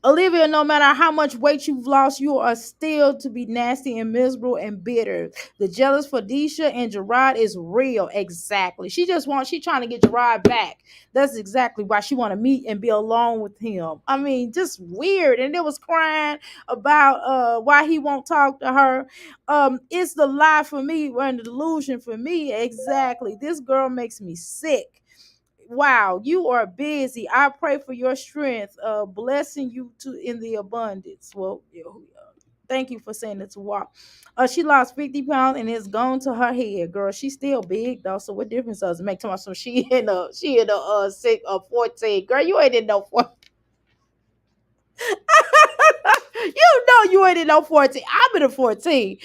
Olivia, no matter how much weight you've lost, you are still to be nasty and miserable and bitter. The jealous for Neisha and Jerrod is real. Exactly. She trying to get Jerrod back. That's exactly why she want to meet and be alone with him. I mean, just weird. And it was crying about why he won't talk to her. It's the lie for me and the delusion for me. Exactly. This girl makes me sick. wow, you are busy. I pray for your strength, blessing you to in the abundance. Well, thank you for saying it to walk. She lost 50 pounds and it's gone to her head, girl. She's still big though. So what difference does it make? To my so she in a 14. Girl, you ain't in no 14. You know you ain't in no 14. I'm in a 14.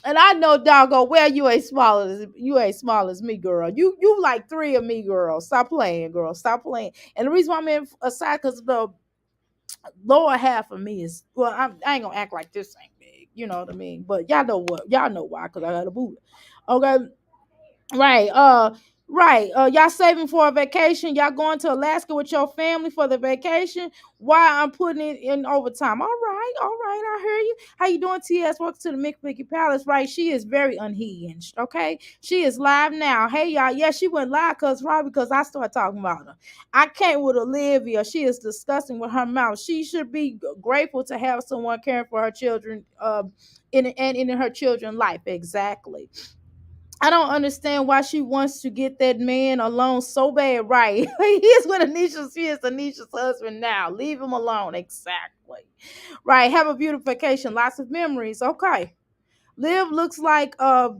And I know doggone well you ain't small as me, girl. You like three of me, girl. Stop playing, girl. Stop playing. And the reason why I'm in aside because the lower half of me is well, I ain't gonna act like this ain't big. You know what I mean? But y'all know what? Y'all know why? Because I got a booty. Okay. Right. Right. Y'all saving for a vacation. Y'all going to Alaska with your family for the vacation. Why I'm putting it in overtime. All right. All right. I hear you. How you doing, TS? Welcome to the Mickey Palace. Right. She is very unhinged. Okay. She is live now. Hey, y'all. Yeah, she went live because I started talking about her. I can't with Olivia. She is disgusting with her mouth. She should be grateful to have someone caring for her children, in her children's life. Exactly. I don't understand why she wants to get that man alone so bad. Right. He is with Anisha. She is Anisha's husband now. Leave him alone. Exactly. Right. Have a beautiful vacation. Lots of memories. Okay. Live looks like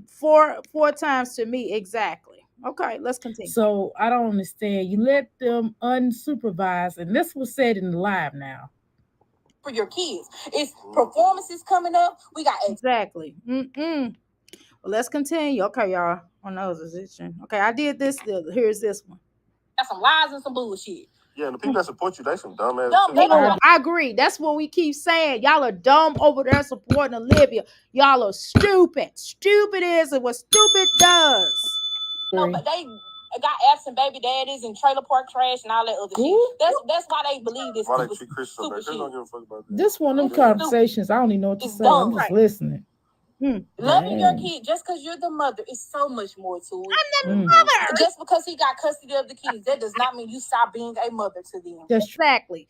four times to me. Exactly. Okay, let's continue. So I don't understand. You let them unsupervised, and this was said in the live now. For your kids. It's performances coming up. We got exactly. Well, let's continue. Okay, y'all. My nose is itching. Okay, I did this. Here's this one. That's some lies and some bullshit. Yeah, and the people that support you, they some dumb ass. I agree. That's what we keep saying. Y'all are dumb over there supporting Olivia. Y'all are stupid. Stupid is what stupid does. No, but they got absent baby daddies and trailer park trash and all that other shit. That's why they believe this. Why they treat Chris so bad? They don't give a fuck about This one of them conversations. I don't even know what to say. I'm just listening. Loving your kid just because you're the mother is so much more to it. I'm the mother. Just because he got custody of the kids, that does not mean you stop being a mother to them. Exactly.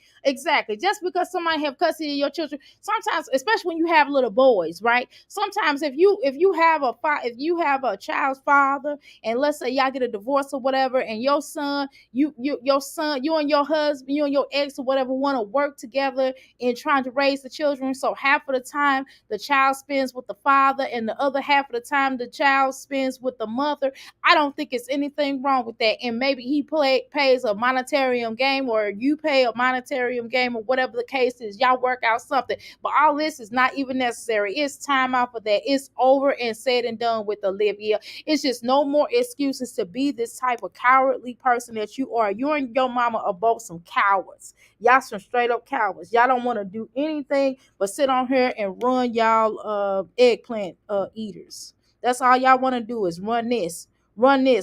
Just because somebody have custody of your children, sometimes, especially when you have little boys, right? Sometimes if you have a child's father, and let's say y'all get a divorce or whatever, and your son, you and your husband, you and your ex or whatever want to work together in trying to raise the children. So half of the time the child spends with the father, and the other half of the time the child spends with the mother. I don't think it's anything wrong with that. And maybe he pays a monetarium game, or you pay a monetarium game, or whatever the case is. Y'all work out something. But all this is not even necessary. It's time out for that. It's over and said and done with Olivia. It's just no more excuses to be this type of cowardly person that you are. You and your mama are both some cowards. Y'all some straight up cowards. Y'all don't want to do anything but sit on here and run y'all eggplant eaters. That's all y'all want to do is run this.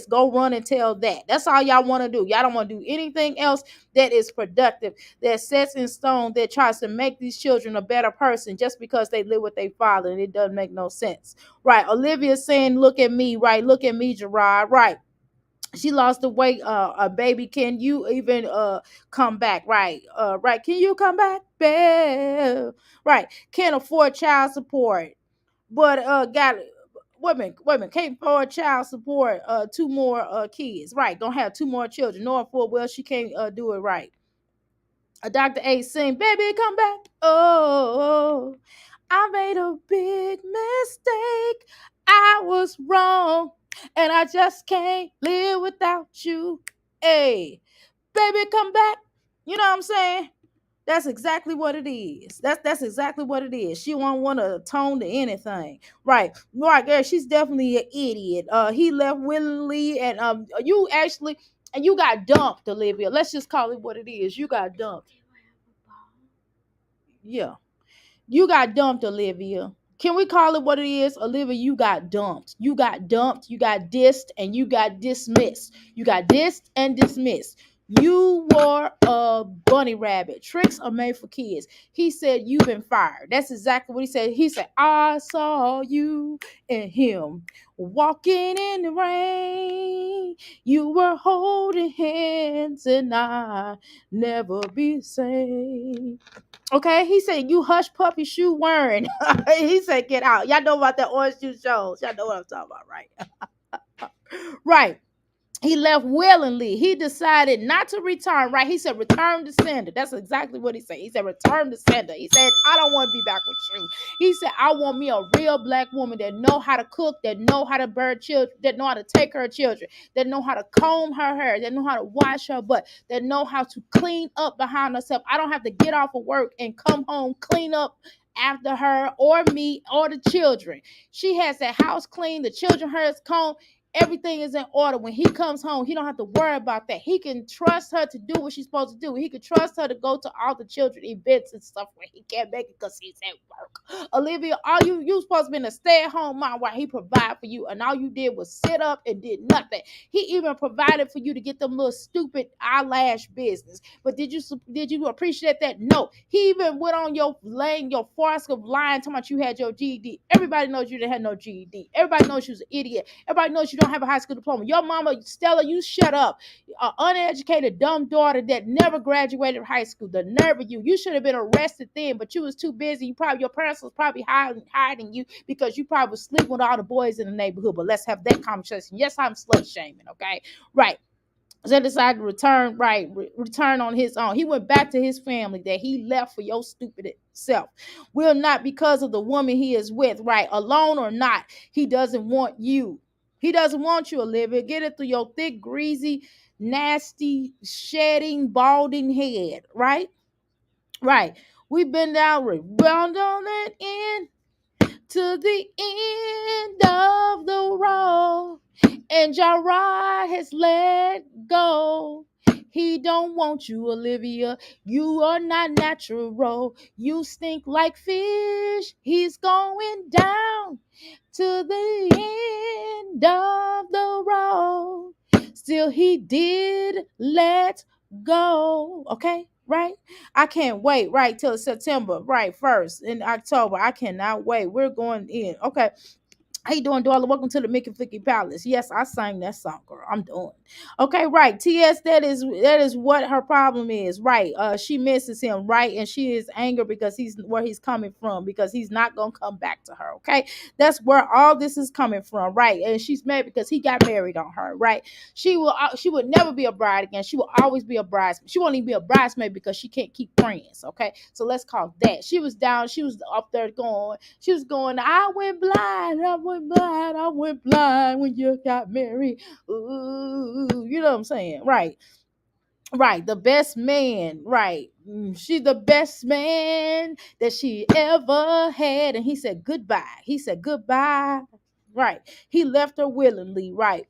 Go run and tell that. That's all y'all want to do. Y'all don't want to do anything else that is productive, that sets in stone, that tries to make these children a better person just because they live with their father, and it doesn't make no sense. Right. Olivia's saying, look at me, right? Look at me, Jerrod. Right. She lost the weight. A baby, can you even come back? Right. Right. Can you come back? Babe? Right. Can't afford child support, but got women can't afford child support, two more kids, right? Gonna have two more children, knowing full well she can't do it right. Dr. A sing, baby, come back. Oh, I made a big mistake. I was wrong, and I just can't live without you. Hey, baby, come back. You know what I'm saying? That's exactly what it is. That's exactly what it is. She won't want to atone to anything. Right. Right there. She's definitely an idiot. He left willingly, and you got dumped, Olivia. Let's just call it what it is. You got dumped. Yeah. You got dumped, Olivia. Can we call it what it is? Olivia, you got dumped. You got dumped. You got dissed, and you got dismissed. You got dissed and dismissed. You were a bunny rabbit. Tricks are made for kids. He said, you've been fired. That's exactly what he said. He said, I saw you and him walking in the rain. You were holding hands, and I never be the same. Okay, he said, you hush puppy shoe wearing. He said, get out. Y'all know about that orange juice shows. Y'all know what I'm talking about, right? Right. He left willingly. He decided not to return, right? He said, return to sender. That's exactly what he said. He said, return to sender. He said, I don't want to be back with you. He said, I want me a real black woman that know how to cook, that know how to birth children, that know how to take her children, that know how to comb her hair, that know how to wash her butt, that know how to clean up behind herself. I don't have to get off of work and come home, clean up after her or me or the children. She has that house clean, the children hers combed. Everything is in order. When he comes home, he don't have to worry about that. He can trust her to do what she's supposed to do. He can trust her to go to all the children events and stuff where he can't make it because he's at work. Olivia, all you supposed to be a stay-at-home mom while he provide for you, and all you did was sit up and did nothing. He even provided for you to get them little stupid eyelash business. But did you appreciate that? No. He even went on your laying your farce of lying, talking about you had your GED. Everybody knows you didn't have no GED. Everybody knows you was an idiot. Everybody knows you don't have a high school diploma. Your mama, Stella, you shut up. An uneducated, dumb daughter that never graduated high school. The nerve of you. You should have been arrested then, but you was too busy. Your parents was probably hiding you because you probably was sleeping with all the boys in the neighborhood. But let's have that conversation. Yes, I'm slut shaming, okay? Right. So decided to return on his own. He went back to his family that he left for your stupid self. Will not because of the woman he is with, right? Alone or not, he doesn't want you. He doesn't want you, Olivia. Get it through your thick, greasy, nasty, shedding, balding head, right? Right. We've been down, round on that end to the end of the road, and Jerrod has let go. He don't want you, Olivia. You are not natural. You stink like fish. He's going down to the end of the road. Still, he did let go. Okay, right? I can't wait, right, till September, right, 1st in October. I cannot wait. We're going in. Okay. How you doing, Darla? Welcome to the Mickey Flicky Palace. Yes, I sang that song, girl. I'm doing. Okay, right. TS, that is what her problem is. Right. She misses him, right? And she is angry because he's where he's coming from, because he's not gonna come back to her. Okay. That's where all this is coming from, right? And she's mad because he got married on her, right? She would never be a bride again. She will always be a bridesmaid. She won't even be a bridesmaid because she can't keep friends. Okay. So let's call that. She was down, she was up there going, I went blind, I went blind when you got married. Ooh, you know what I'm saying? Right. Right, the best man, right? She the best man that she ever had, and he said goodbye. He said goodbye. Right, he left her willingly. Right,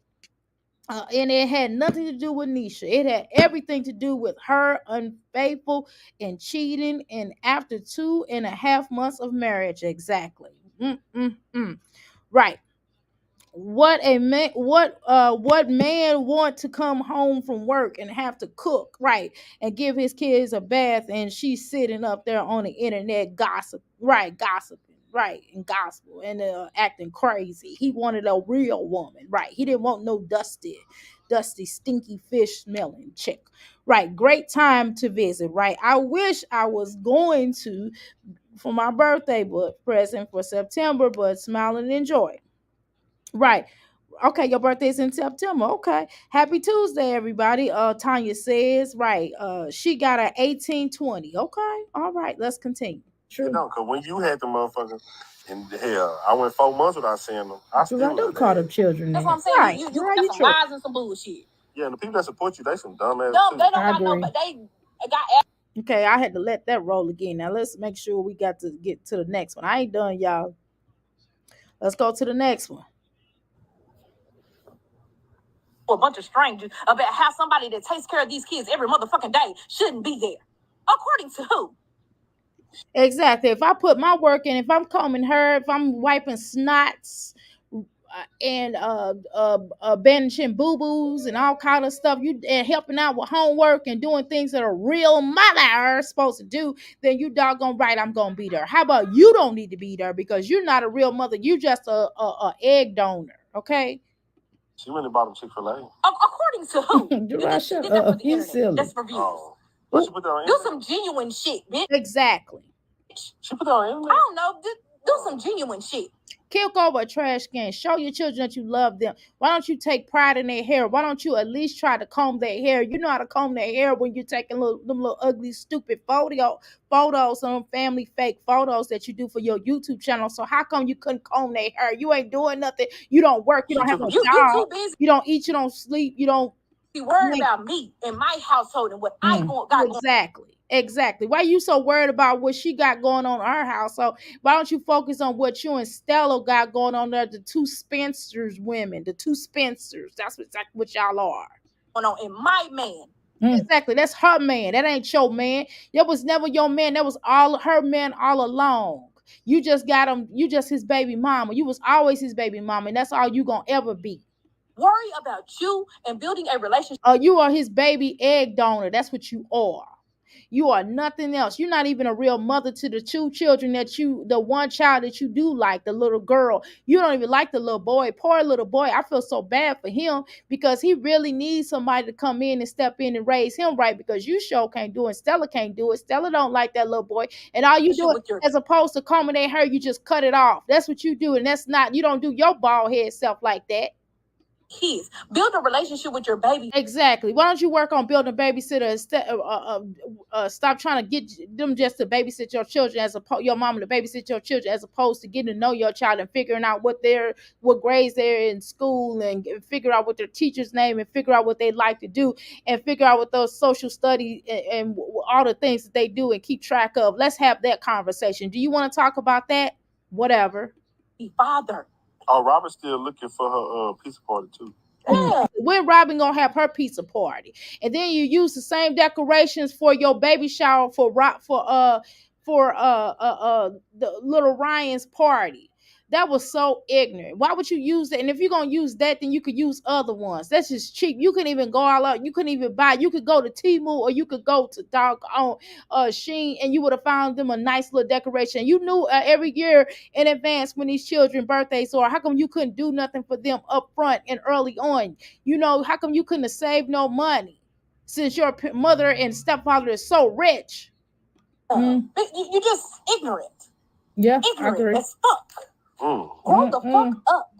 and it had nothing to do with Neisha. It had everything to do with her unfaithful and cheating. And after 2.5 months of marriage, exactly. Right. What man want to come home from work and have to cook, right, and give his kids a bath, and she's sitting up there on the internet gossiping, right, and gospel, and acting crazy. He wanted a real woman, right? He didn't want no dusty, stinky fish smelling chick. Right, great time to visit, right? I wish I was going to for my birthday but present for September, but smile and enjoy. Right. Okay, your birthday's in September. Okay. Happy Tuesday, everybody. Tanya says, right. She got an 1820. Okay. All right, let's continue. True. No, because when you had the motherfucker, and hell, I went 4 months without seeing them. I still don't call them children. That's what I'm saying. Right. You Girl, got some lies and some bullshit. Yeah, and the people that support you, they some dumb ass. Dumb, they don't I got no, agree. but they got. Okay, I had to let that roll again. Now let's make sure we got to get to the next one. I ain't done, y'all. Let's go to the next one. A bunch of strangers about how somebody that takes care of these kids every motherfucking day shouldn't be there. According to who? Exactly. If I put my work in, if I'm combing her, if I'm wiping snots and bandaging boo boos and all kind of stuff, you and helping out with homework and doing things that a real mother are supposed to do, then you doggone right I'm gonna be there. How about you don't need to be there because you're not a real mother, you just a egg donor, okay? She went and bought him Chick-fil-A. According to who? Shut up. You silly. That's for views. Oh. What she put that on Do internet? some genuine shit, bitch. Exactly. She put that on internet? I don't know. Do some genuine shit. Kick over a trash can. Show your children that you love them. Why don't you take pride in their hair? Why don't you at least try to comb their hair? You know how to comb their hair when you're taking them little ugly, stupid photos, some family fake photos that you do for your YouTube channel. So how come you couldn't comb their hair? You ain't doing nothing. You don't work. You don't have no You job. too busy. You don't eat. You don't sleep. You don't. Be worried about me and my household and what I got going. Exactly. Why you so worried about what she got going on in her household? Why don't you focus on what you and Stella got going on there? The two Spencers women, the two Spencers. That's exactly what y'all are. Going on in my man. Exactly. That's her man. That ain't your man. That was never your man. That was all her man all along. You just got him. You just his baby mama. You was always his baby mama, and that's all you gonna ever be. Worry about you and building a relationship. You are his baby egg donor. That's what you are. You are nothing else. You're not even a real mother to the two children the one child that you do like, the little girl. You don't even like the little boy. Poor little boy. I feel so bad for him because he really needs somebody to come in and step in and raise him right, because you sure can't do it. Stella can't do it. Stella don't like that little boy. And all you do, as opposed to combing their hair, you just cut it off. That's what you do. And you don't do your bald head self like that. Kids, build a relationship with your baby. Exactly. Why don't you work on building a babysitter? Stop trying to get them just to babysit your children, your mama to babysit your children, as opposed to getting to know your child and figuring out what grades they're in school, and figure out what their teacher's name, and figure out what they like to do, and figure out what those social studies and all the things that they do, and keep track of. Let's have that conversation. Do you want to talk about that? Whatever. Father. Oh, Robert's still looking for her pizza party too. Yeah. When Robin gonna have her pizza party, and then you use the same decorations for your baby shower for the little Ryan's party. That was so ignorant. Why would you use that? And if you're gonna use that, then you could use other ones. That's just cheap. You couldn't even go all out. You couldn't even buy. You could go to Temu, or you could go to doggone Sheen, and you would have found them a nice little decoration. You knew every year in advance when these children's birthdays are. How come you couldn't do nothing for them up front and early on? You know, how come you couldn't have saved no money since your mother and stepfather is so rich? You just ignorant. Yeah, ignorant I agree. as fuck. Grow the fuck up.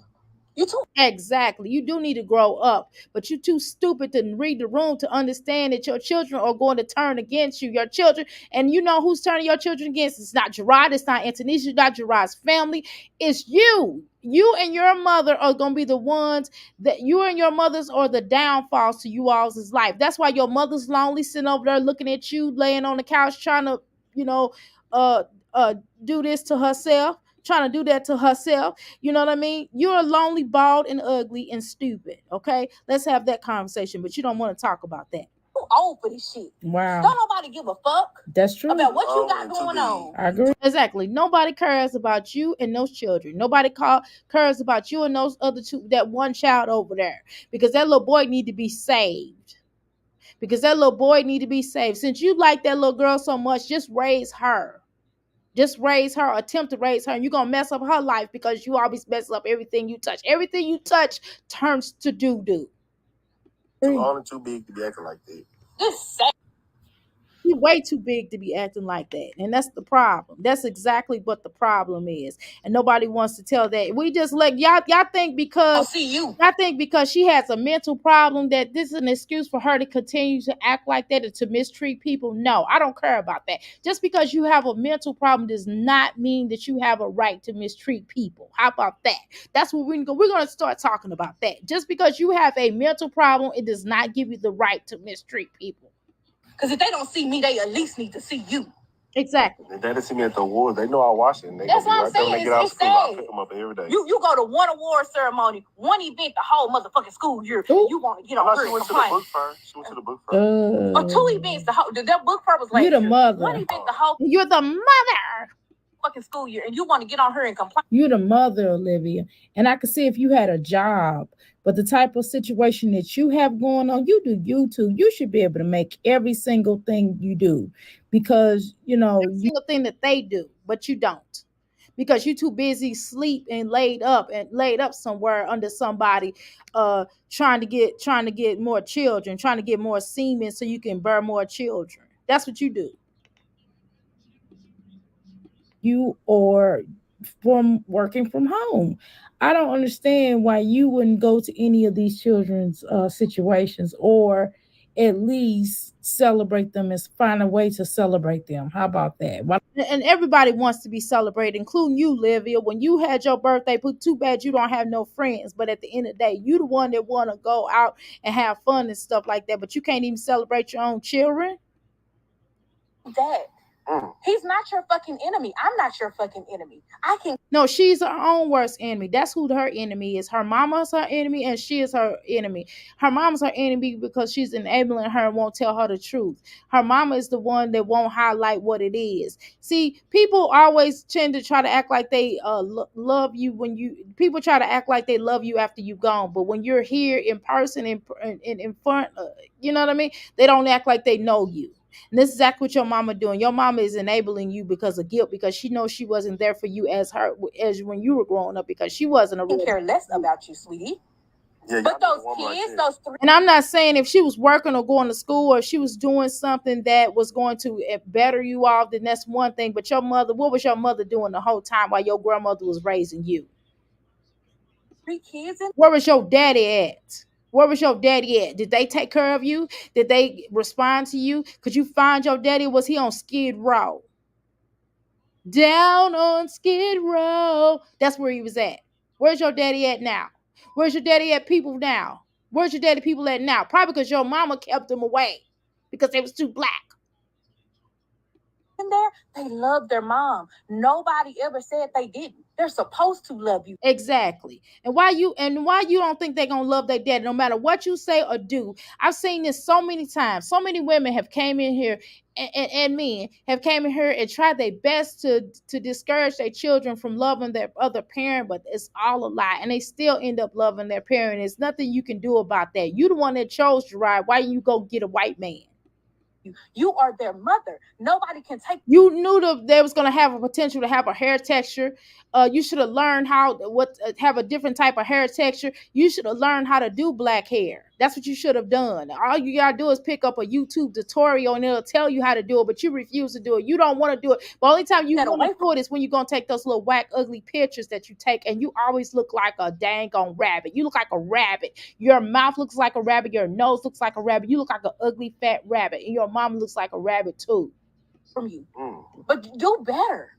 You too. Exactly. You do need to grow up, but you're too stupid to read the room to understand that your children are going to turn against you. Your children, and you know who's turning your children against? It's not Jerrod. It's not Antonisha. It's not Jerrod's family. It's you. You and your mother are going to be the ones that you and your mothers are the downfalls to you all's life. That's why your mother's lonely, sitting over there looking at you, laying on the couch, trying to, do this to herself. Trying to do that to herself. You know what I mean? You're lonely, bald, and ugly, and stupid. Okay? Let's have that conversation, but you don't want to talk about that. Too old for this shit. Wow. Don't nobody give a fuck. That's true. About what you got going on. I agree. Exactly. Nobody cares about you and those children. Nobody cares about you and those other two, that one child over there. Because that little boy need to be saved. Since you like that little girl so much, just raise her. Just raise her, attempt to raise her, and you're going to mess up her life because you always mess up everything you touch. Everything you touch turns to doo-doo. Too big to be acting like that. You're way too big to be acting like that. And that's the problem. That's exactly what the problem is. And nobody wants to tell that. We just let y'all think because she has a mental problem that this is an excuse for her to continue to act like that and to mistreat people. No, I don't care about that. Just because you have a mental problem does not mean that you have a right to mistreat people. How about that? That's what we're going to start talking about that. Just because you have a mental problem, it does not give you the right to mistreat people. Because if they don't see me, they at least need to see you. Exactly. If they didn't see me at the awards, they know I watch it. That's what I'm saying. When they get out of school, I pick them up every day. You go to one award ceremony, one event the whole motherfucking school year. Ooh. You want to get on her. She went to the book fair. Or two events. That book fair was last You're the year. mother. One event the whole. You're the mother. Fucking school year, and you want to get on her and complain. You're the mother, Olivia. And I could see if you had a job, but the type of situation that you have going on, you do YouTube. You should be able to make every single thing you do, because every single thing that they do, but you don't, because you're too busy sleep and laid up somewhere under somebody, trying to get more children, trying to get more semen so you can bear more children. That's what you do. You are from working from home. I don't understand why you wouldn't go to any of these children's situations, or at least celebrate them and find a way to celebrate them. How about that? And everybody wants to be celebrated, including you, Livia. When you had your birthday, put too bad you don't have no friends. But at the end of the day, you the one that want to go out and have fun and stuff like that. But you can't even celebrate your own children. Dad. He's not your fucking enemy. I'm not your fucking enemy. I can. No, she's her own worst enemy. That's who her enemy is. Her mama's her enemy, and she is her enemy. Her mama's her enemy because she's enabling her and won't tell her the truth. Her mama is the one that won't highlight what it is. See, people always tend to try to act like they love you when you. People try to act like they love you after you've gone, but when you're here in person, in front, you know what I mean? They don't act like they know you. And this is exactly what your mama doing. Your mama is enabling you because of guilt, because she knows she wasn't there for you as when you were growing up, because she wasn't a real. Care less about you, sweetie. Yeah, but those kids, those three. And I'm not saying if she was working or going to school, or if she was doing something that was going to better you off, then that's one thing. But your mother, what was your mother doing the whole time while your grandmother was raising you? 3 kids. Where was your daddy at? Where was your daddy at? Did they take care of you? Did they respond to you? Could you find your daddy? Was he on Skid Row? Down on Skid Row. That's where he was at. Where's your daddy at now? Where's your daddy at people now? Where's your daddy people at now? Probably because your mama kept them away because they was too black. In there, they love their mom. Nobody ever said they didn't. They're supposed to love you. Exactly. And why you don't think they're gonna love their dad no matter what you say or do? I've seen this so many times. So many women have came in here and men have came in here and tried their best to discourage their children from loving their other parent, but it's all a lie, and they still end up loving their parent. There's nothing you can do about that. You the one that chose Jerrod. Why you go get a white man? You are their mother. Nobody can take. You knew that they was going to have a potential to have a hair texture. You should have learned how have a different type of hair texture. You should have learned how to do black hair. That's what you should have done. All you gotta do is pick up a YouTube tutorial and it'll tell you how to do it, but you refuse to do it. You don't want to do it. The only time you want to do it is when you're gonna take those little whack, ugly pictures that you take, and you always look like a dang on rabbit. You look like a rabbit. Your mouth looks like a rabbit. Your nose looks like a rabbit. You look like an ugly fat rabbit, and your mom looks like a rabbit too. From you, but do better.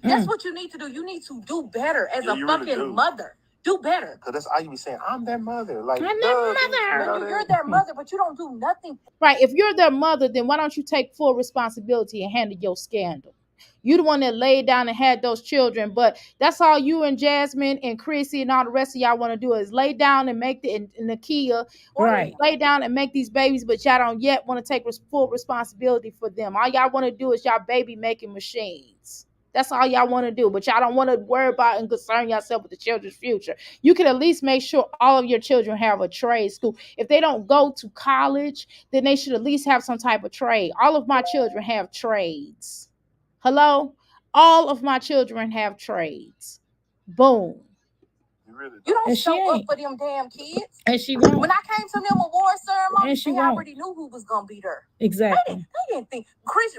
That's what you need to do. You need to do better as a fucking mother. Do better. Because that's all you be saying. I'm their mother. Like, I'm their mother. You're their mother, but you don't do nothing. Right. If you're their mother, then why don't you take full responsibility and handle your scandal? You the one that laid down and had those children, but that's all you and Jasmine and Chrissy and all the rest of y'all want to do is lay down and make and Nakia, right? Lay down and make these babies, but y'all don't yet want to take full responsibility for them. All y'all want to do is y'all baby making machines. That's all y'all want to do, but y'all don't want to worry about and concern yourself with the children's future. You can at least make sure all of your children have a trade school. If they don't go to college, then they should at least have some type of trade. All of my children have trades. Hello? All of my children have trades. Boom. You don't show up for them damn kids. And she won't. When I came to them award ceremony, they already knew who was going to be there. Exactly. They didn't think.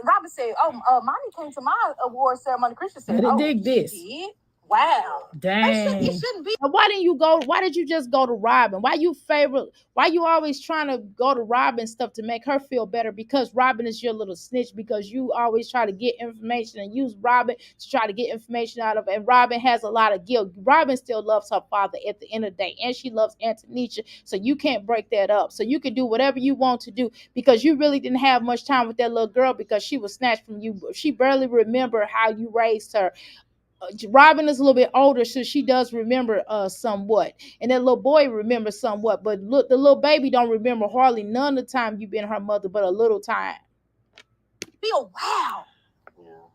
Robin said, mommy came to my award ceremony. Christian said, dig this. Did? Wow. Dang. It shouldn't be. Why didn't you go? Why did you just go to Robin? Why you always trying to go to Robin stuff to make her feel better? Because Robin is your little snitch, because you always try to get information and use Robin to try to get information out of it. And Robin has a lot of guilt. Robin still loves her father at the end of the day, and she loves Antonisha. So you can't break that up. So you can do whatever you want to do, because you really didn't have much time with that little girl, because she was snatched from you. She barely remember how you raised her. Robin is a little bit older, so she does remember somewhat, and that little boy remembers somewhat, but look, the little baby don't remember hardly none of the time you've been her mother, but a little time. Feel wow.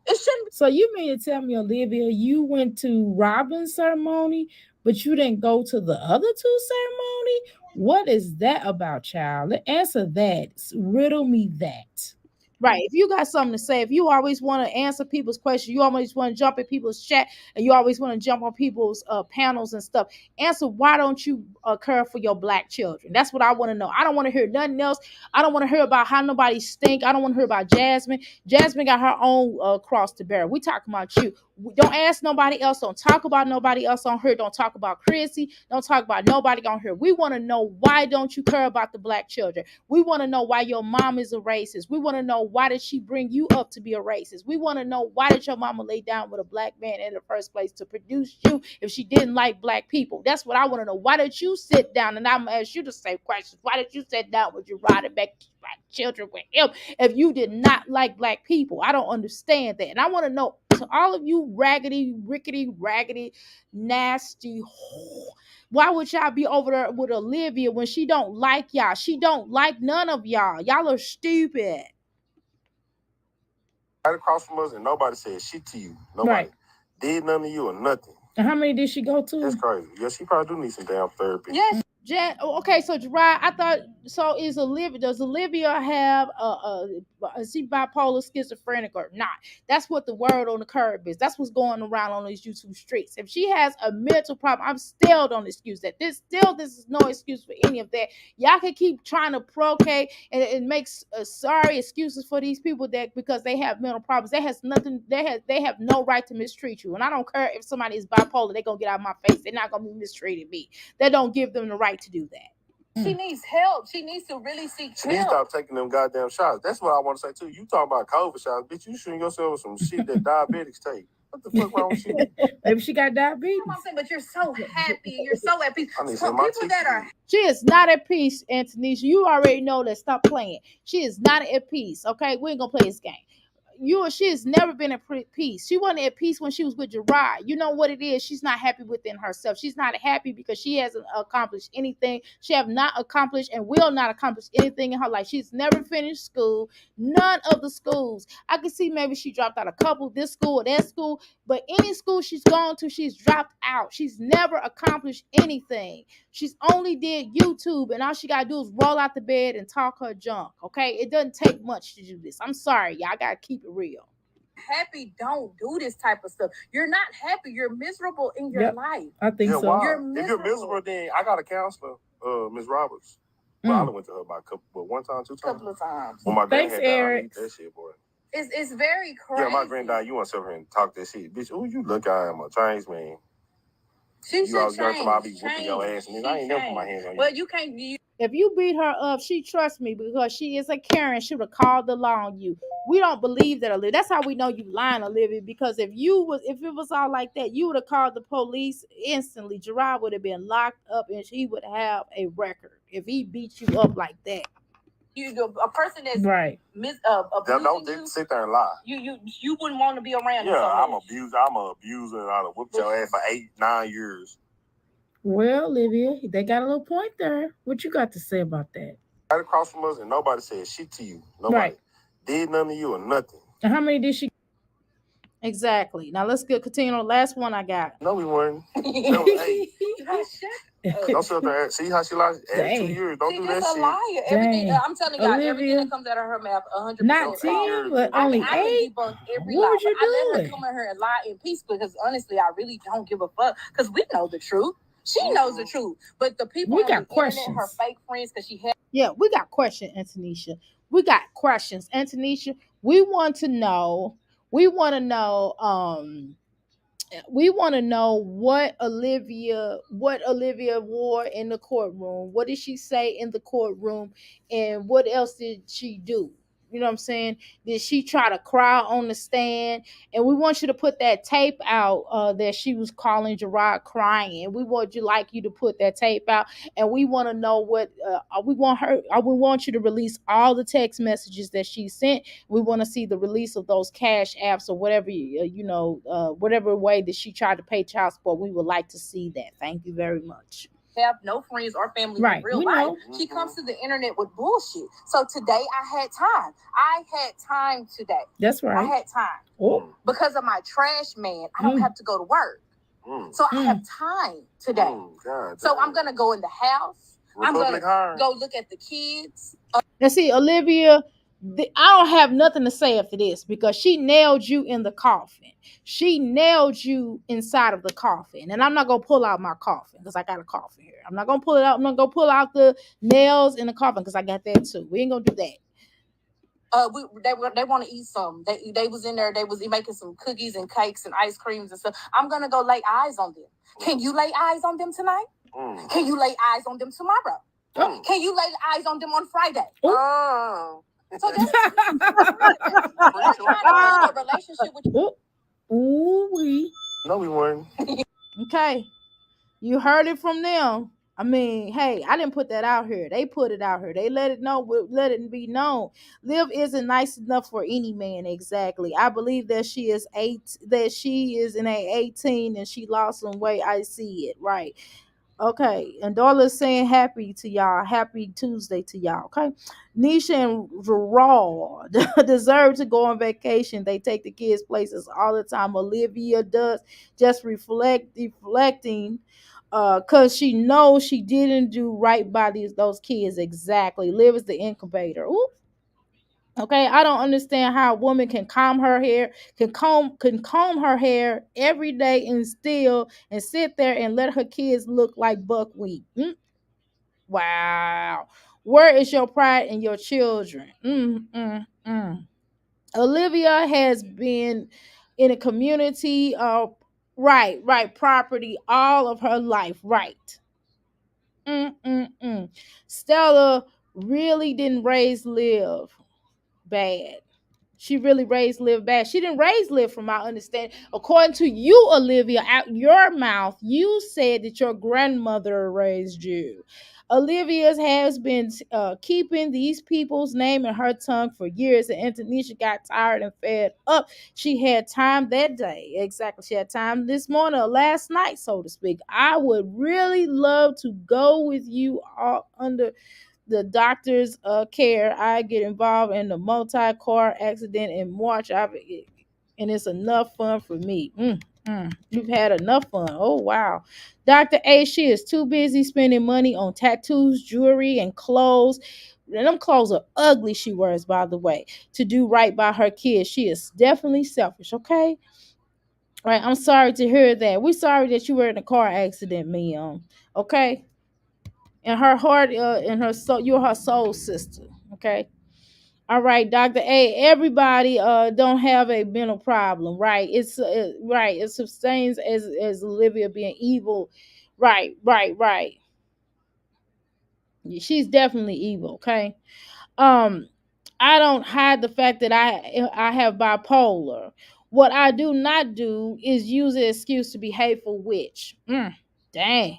It shouldn't be. So you mean to tell me, Olivia, you went to Robin's ceremony, but you didn't go to the other two ceremony? What is that about, child? Answer that. Riddle me that. Right. If you got something to say, if you always want to answer people's questions, you always want to jump in people's chat, and you always want to jump on people's panels and stuff, answer, why don't you care for your black children? That's what I want to know. I don't want to hear nothing else. I don't want to hear about how nobody stink. I don't want to hear about Jasmine. Jasmine got her own cross to bear. We talking about you. Don't ask nobody else. Don't talk about nobody else on here. Don't talk about Chrissy. Don't talk about nobody on here. We want to know, why don't you care about the black children? We want to know why your mom is a racist. We want to know, why did she bring you up to be a racist? We want to know, why did your mama lay down with a black man in the first place to produce you if she didn't like black people? That's what I want to know. Why did you sit down? And I'm going to ask you the same questions. Why did you sit down with Jerrod and back black children with him if you did not like black people? I don't understand that. And I want to know, to all of you raggedy, rickety, raggedy, nasty, why would y'all be over there with Olivia when she don't like y'all? She don't like none of y'all. Y'all are stupid. Right across from us, and nobody said shit to you. Nobody did nothing to you or nothing. And how many did she go to? That's crazy. Yeah, she probably do need some damn therapy. Yes. Okay, so Jerrod, I thought, so is Olivia, does Olivia have is she bipolar, schizophrenic, or not? That's what the word on the curb is. That's what's going around on these YouTube streets. If she has a mental problem, I'm still don't excuse that. This is no excuse for any of that. Y'all can keep trying to procreate and it makes sorry excuses for these people that because they have mental problems. They has nothing. They have no right to mistreat you. And I don't care if somebody is bipolar. They're gonna get out of my face. They're not gonna be mistreating me. That don't give them the right to do that. She needs help. She needs to really seek help. She needs to stop taking them goddamn shots. That's what I want to say too. You talking about COVID shots, bitch? You shooting yourself with some shit that diabetics take. What the fuck wrong with you? Maybe she got diabetes. I'm saying, but you're so happy. You're so at peace. I need For some of my people that are She is not at peace, Antonisha. You already know that. Stop playing. She is not at peace. Okay, we ain't gonna play this game. She has never been at peace. She wasn't at peace when she was with Jerrod. You know what it is? She's not happy within herself. She's not happy because she hasn't accomplished anything. She have not accomplished and will not accomplish anything in her life. She's never finished school. None of the schools. I can see maybe she dropped out a couple, this school or that school, but any school she's gone to, she's dropped out. She's never accomplished anything. She's only did YouTube, and all she gotta do is roll out the bed and talk her junk. Okay, it doesn't take much to do this. I'm sorry, y'all gotta keep it real. happy, don't do this type of stuff. You're not happy. You're miserable in your life. I think so. Why? You're If you're miserable, then I got a counselor, Ms. Roberts. Well, I only went to her about one time, two times. Couple of times. When my Thanks, granddad died, I Eric. need that shit, boy. It's very crazy. Yeah, my granddad, you want to sit here and talk that shit. Bitch, who you look I am a change man. She You should always got change. somebody be whooping your ass, and I ain't never put my hands on you. Well, you can't. If you beat her up, she trusts me because she is a Karen. She would have called the law on you. We don't believe that, Olivia. That's how we know you lying, Olivia. Because if it was all like that, you would have called the police instantly. Jerrod would have been locked up, and he would have a record if he beat you up like that. A person that's right. Don't sit there and lie. You wouldn't want to be around. Yeah, I'm an abuser, and I'd have whooped your ass for 8-9 years. Well, Olivia, they got a little point there. What you got to say about that? Right across from us, and nobody said shit to you. Nobody did nothing to you or nothing. And how many did she? Exactly. Now let's continue on the last one I got. No, we weren't. Don't sit there. See how she lies? Every 2 years. Don't do that shit. She's a liar. Everything. I'm telling y'all, Olivia, everything that comes out of her mouth, 100%. Not 10, but only 8. What would you do? I let her come in here and lie in peace because honestly, I really don't give a fuck because we know the truth. She knows the truth, but the people we on got the questions. internet, her fake friends, because she had. Yeah, we got questions, Antonisha. We got questions, Antonisha. We want to know. We want to know what Olivia wore in the courtroom. What did she say in the courtroom? And what else did she do? You know what I'm saying? Did she try to cry on the stand? And we want you to put that tape out that she was calling Jerrod crying. We want you to put that tape out, and we want to know what we want you to release all the text messages that she sent. We want to see the release of those cash apps or whatever whatever way that she tried to pay child support. We would like to see that. Thank you very much. Have no friends or family in real life. She comes to the internet with bullshit. So today I had time. Today. That's right. I had time. Oh. Because of my trash man, I don't have to go to work. So I have time today. So I'm going to go in the house. I'm going to go look at the kids. Now see, Olivia, I don't have nothing to say after this because she nailed you in the coffin. She nailed you inside of the coffin. And I'm not going to pull out my coffin because I got a coffin here. I'm not going to pull it out. I'm not going to pull out the nails in the coffin because I got that too. We ain't going to do that. They want to eat some. They was in there. They was making some cookies and cakes and ice creams and stuff. I'm gonna go lay eyes on them. Can you lay eyes on them tonight? Can you lay eyes on them tomorrow? Can you lay eyes on them on Friday? So that's I'm trying to build a relationship with you. Ooh wee. No, we weren't. Okay. You heard it from them. I mean, hey, I didn't put that out here. They put it out here. They let it be known. Liv isn't nice enough for any man. Exactly. I believe that she is in a 18 and she lost some weight. I see it. Right. Okay, and Darla's saying happy to y'all. Happy Tuesday to y'all. Okay, Neisha and Jerrod deserve to go on vacation. They take the kids places all the time. Olivia does, just reflecting, cause she knows she didn't do right by those kids. Exactly. Liv is the incubator. Ooh. Okay, I don't understand how a woman can comb her hair every day and sit there and let her kids look like buckwheat. Wow. Where is your pride in your children? Olivia has been in a community right property all of her life, right. Stella really didn't raise Liv bad. She really raised Liv bad. She didn't raise Liv, from my understanding. According to you, Olivia, out your mouth, you said that your grandmother raised you. Olivia has been keeping these people's name in her tongue for years, and Tanisha got tired and fed up. She had time that day. Exactly. She had time this morning or last night, so to speak. I would really love to go with you all under the doctor's care. I get involved in the multi-car accident in March. And it's enough fun for me. You've had enough fun. Oh wow. Dr. A, she is too busy spending money on tattoos, jewelry, and clothes. And them clothes are ugly she wears, by the way, to do right by her kids. She is definitely selfish, okay? All right, I'm sorry to hear that. We're sorry that you were in a car accident, ma'am. Okay? And her heart and her soul, you're her soul sister. Okay. All right, Dr. A, everybody don't have a mental problem, right? Right. It sustains as Olivia being evil. Right. She's definitely evil, okay? Um I don't hide the fact that I have bipolar. What I do not do is use the excuse to be hateful witch. Dang.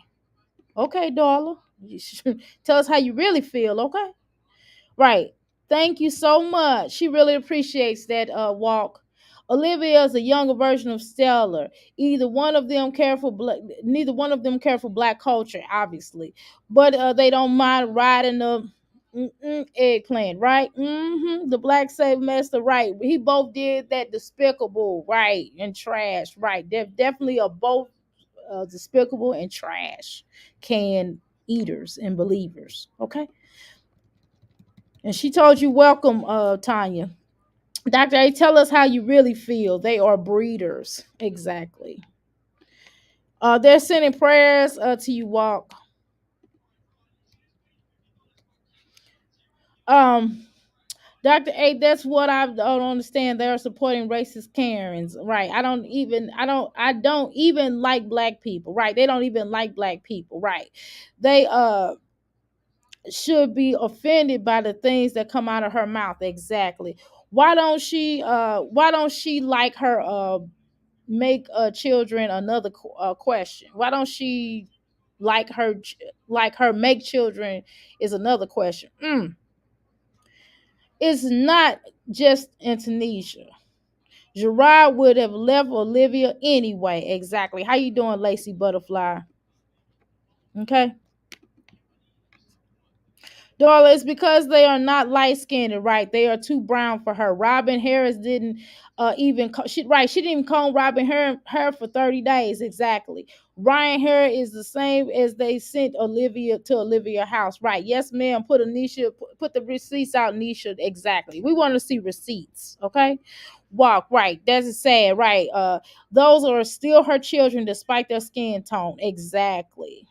Okay, Darla. Tell us how you really feel, okay? Right. Thank you so much. She really appreciates that walk. Olivia is a younger version of Stella. Neither one of them care for black culture, obviously, but they don't mind riding the eggplant, right? The black slave master, right? He both did that despicable, right, and trash, right? They're definitely are both despicable and trash can eaters and believers, okay? And she told you, welcome, Tanya. Dr. A, tell us how you really feel. They are breeders. Exactly. They're sending prayers to you, Walk. Um, Dr. A, that's what I don't understand. They're supporting racist Karens. Right. I don't even like black people. Right. They don't even like black people. Right. They should be offended by the things that come out of her mouth. Exactly. Why don't she like her make children another question? Why don't she like her make children is another question. It's not just in Tunisia. Jerrod would have left Olivia anyway. Exactly. How you doing, Lacey Butterfly? Okay. Darla, it's because they are not light skinned, right? They are too brown for her. Robin Harris didn't she didn't even comb Robin hair for 30 days. Exactly. Ryan hair is the same as they sent Olivia to Olivia house. Right. Yes, ma'am. Put the receipts out, Neisha. Exactly. We want to see receipts. Okay. Walk, right. That's sad, right? Those are still her children despite their skin tone. Exactly.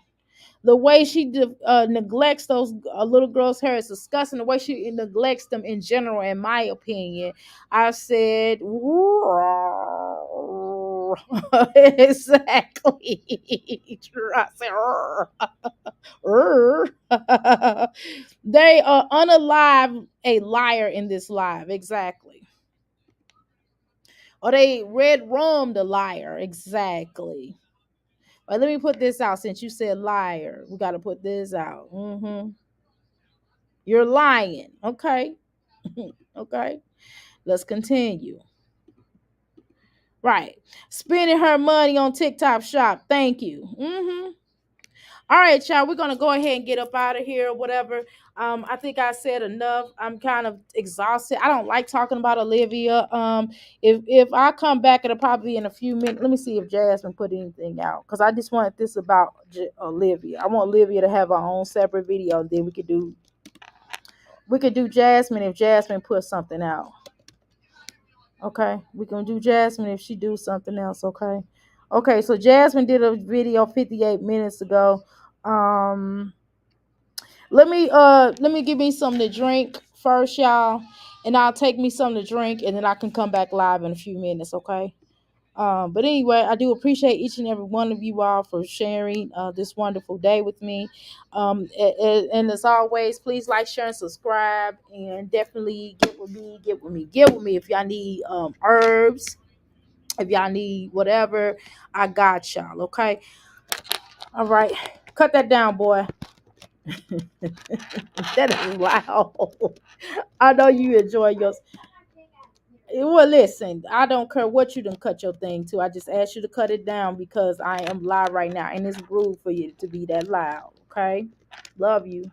The way she neglects those little girls' hair is disgusting. The way she neglects them in general, in my opinion. I said, exactly. I said, they unalive a liar in this live. Exactly. Or they red rum the liar. Exactly. But let me put this out since you said liar. We got to put this out. You're lying. Okay. Okay. Let's continue. Right. Spending her money on TikTok shop. Thank you. All right, y'all. We're going to go ahead and get up out of here or whatever. I think I said enough. I'm kind of exhausted. I don't like talking about Olivia. If I come back, it'll probably be in a few minutes. Let me see if Jasmine put anything out, because I just wanted this about Olivia. I want Olivia to have her own separate video. Then we could do Jasmine if Jasmine puts something out. Okay, we can do Jasmine if she do something else. Okay, so Jasmine did a video 58 minutes ago. Let me give me something to drink first, y'all, and I'll take me something to drink, and then I can come back live in a few minutes. Okay. But anyway, I do appreciate each and every one of you all for sharing this wonderful day with me. And as always, please like, share, and subscribe, and definitely get with me if y'all need herbs, if y'all need whatever, I got y'all. Okay. All right. Cut that down, boy. That is loud. I know you enjoy yours. Well, listen, I don't care what you done cut your thing to. I just asked you to cut it down because I am live right now, and it's rude for you to be that loud. Okay, love you,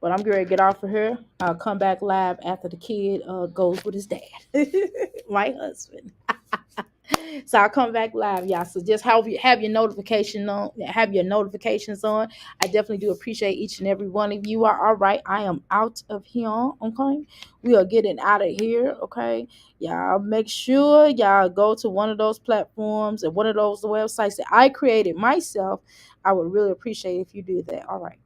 but I'm going to get off of here. I'll come back live after the kid goes with his dad, my husband. So I'll come back live, y'all. So just have your notifications on. I definitely do appreciate each and every one of you. All right, I am out of here. Okay, we are getting out of here. Okay, y'all make sure y'all go to one of those platforms and one of those websites that I created myself. I would really appreciate if you do that. All right.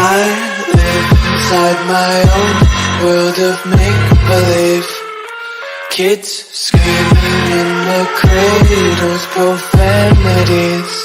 I live inside my own world of make-believe. Kids screaming in the cradles, profanities.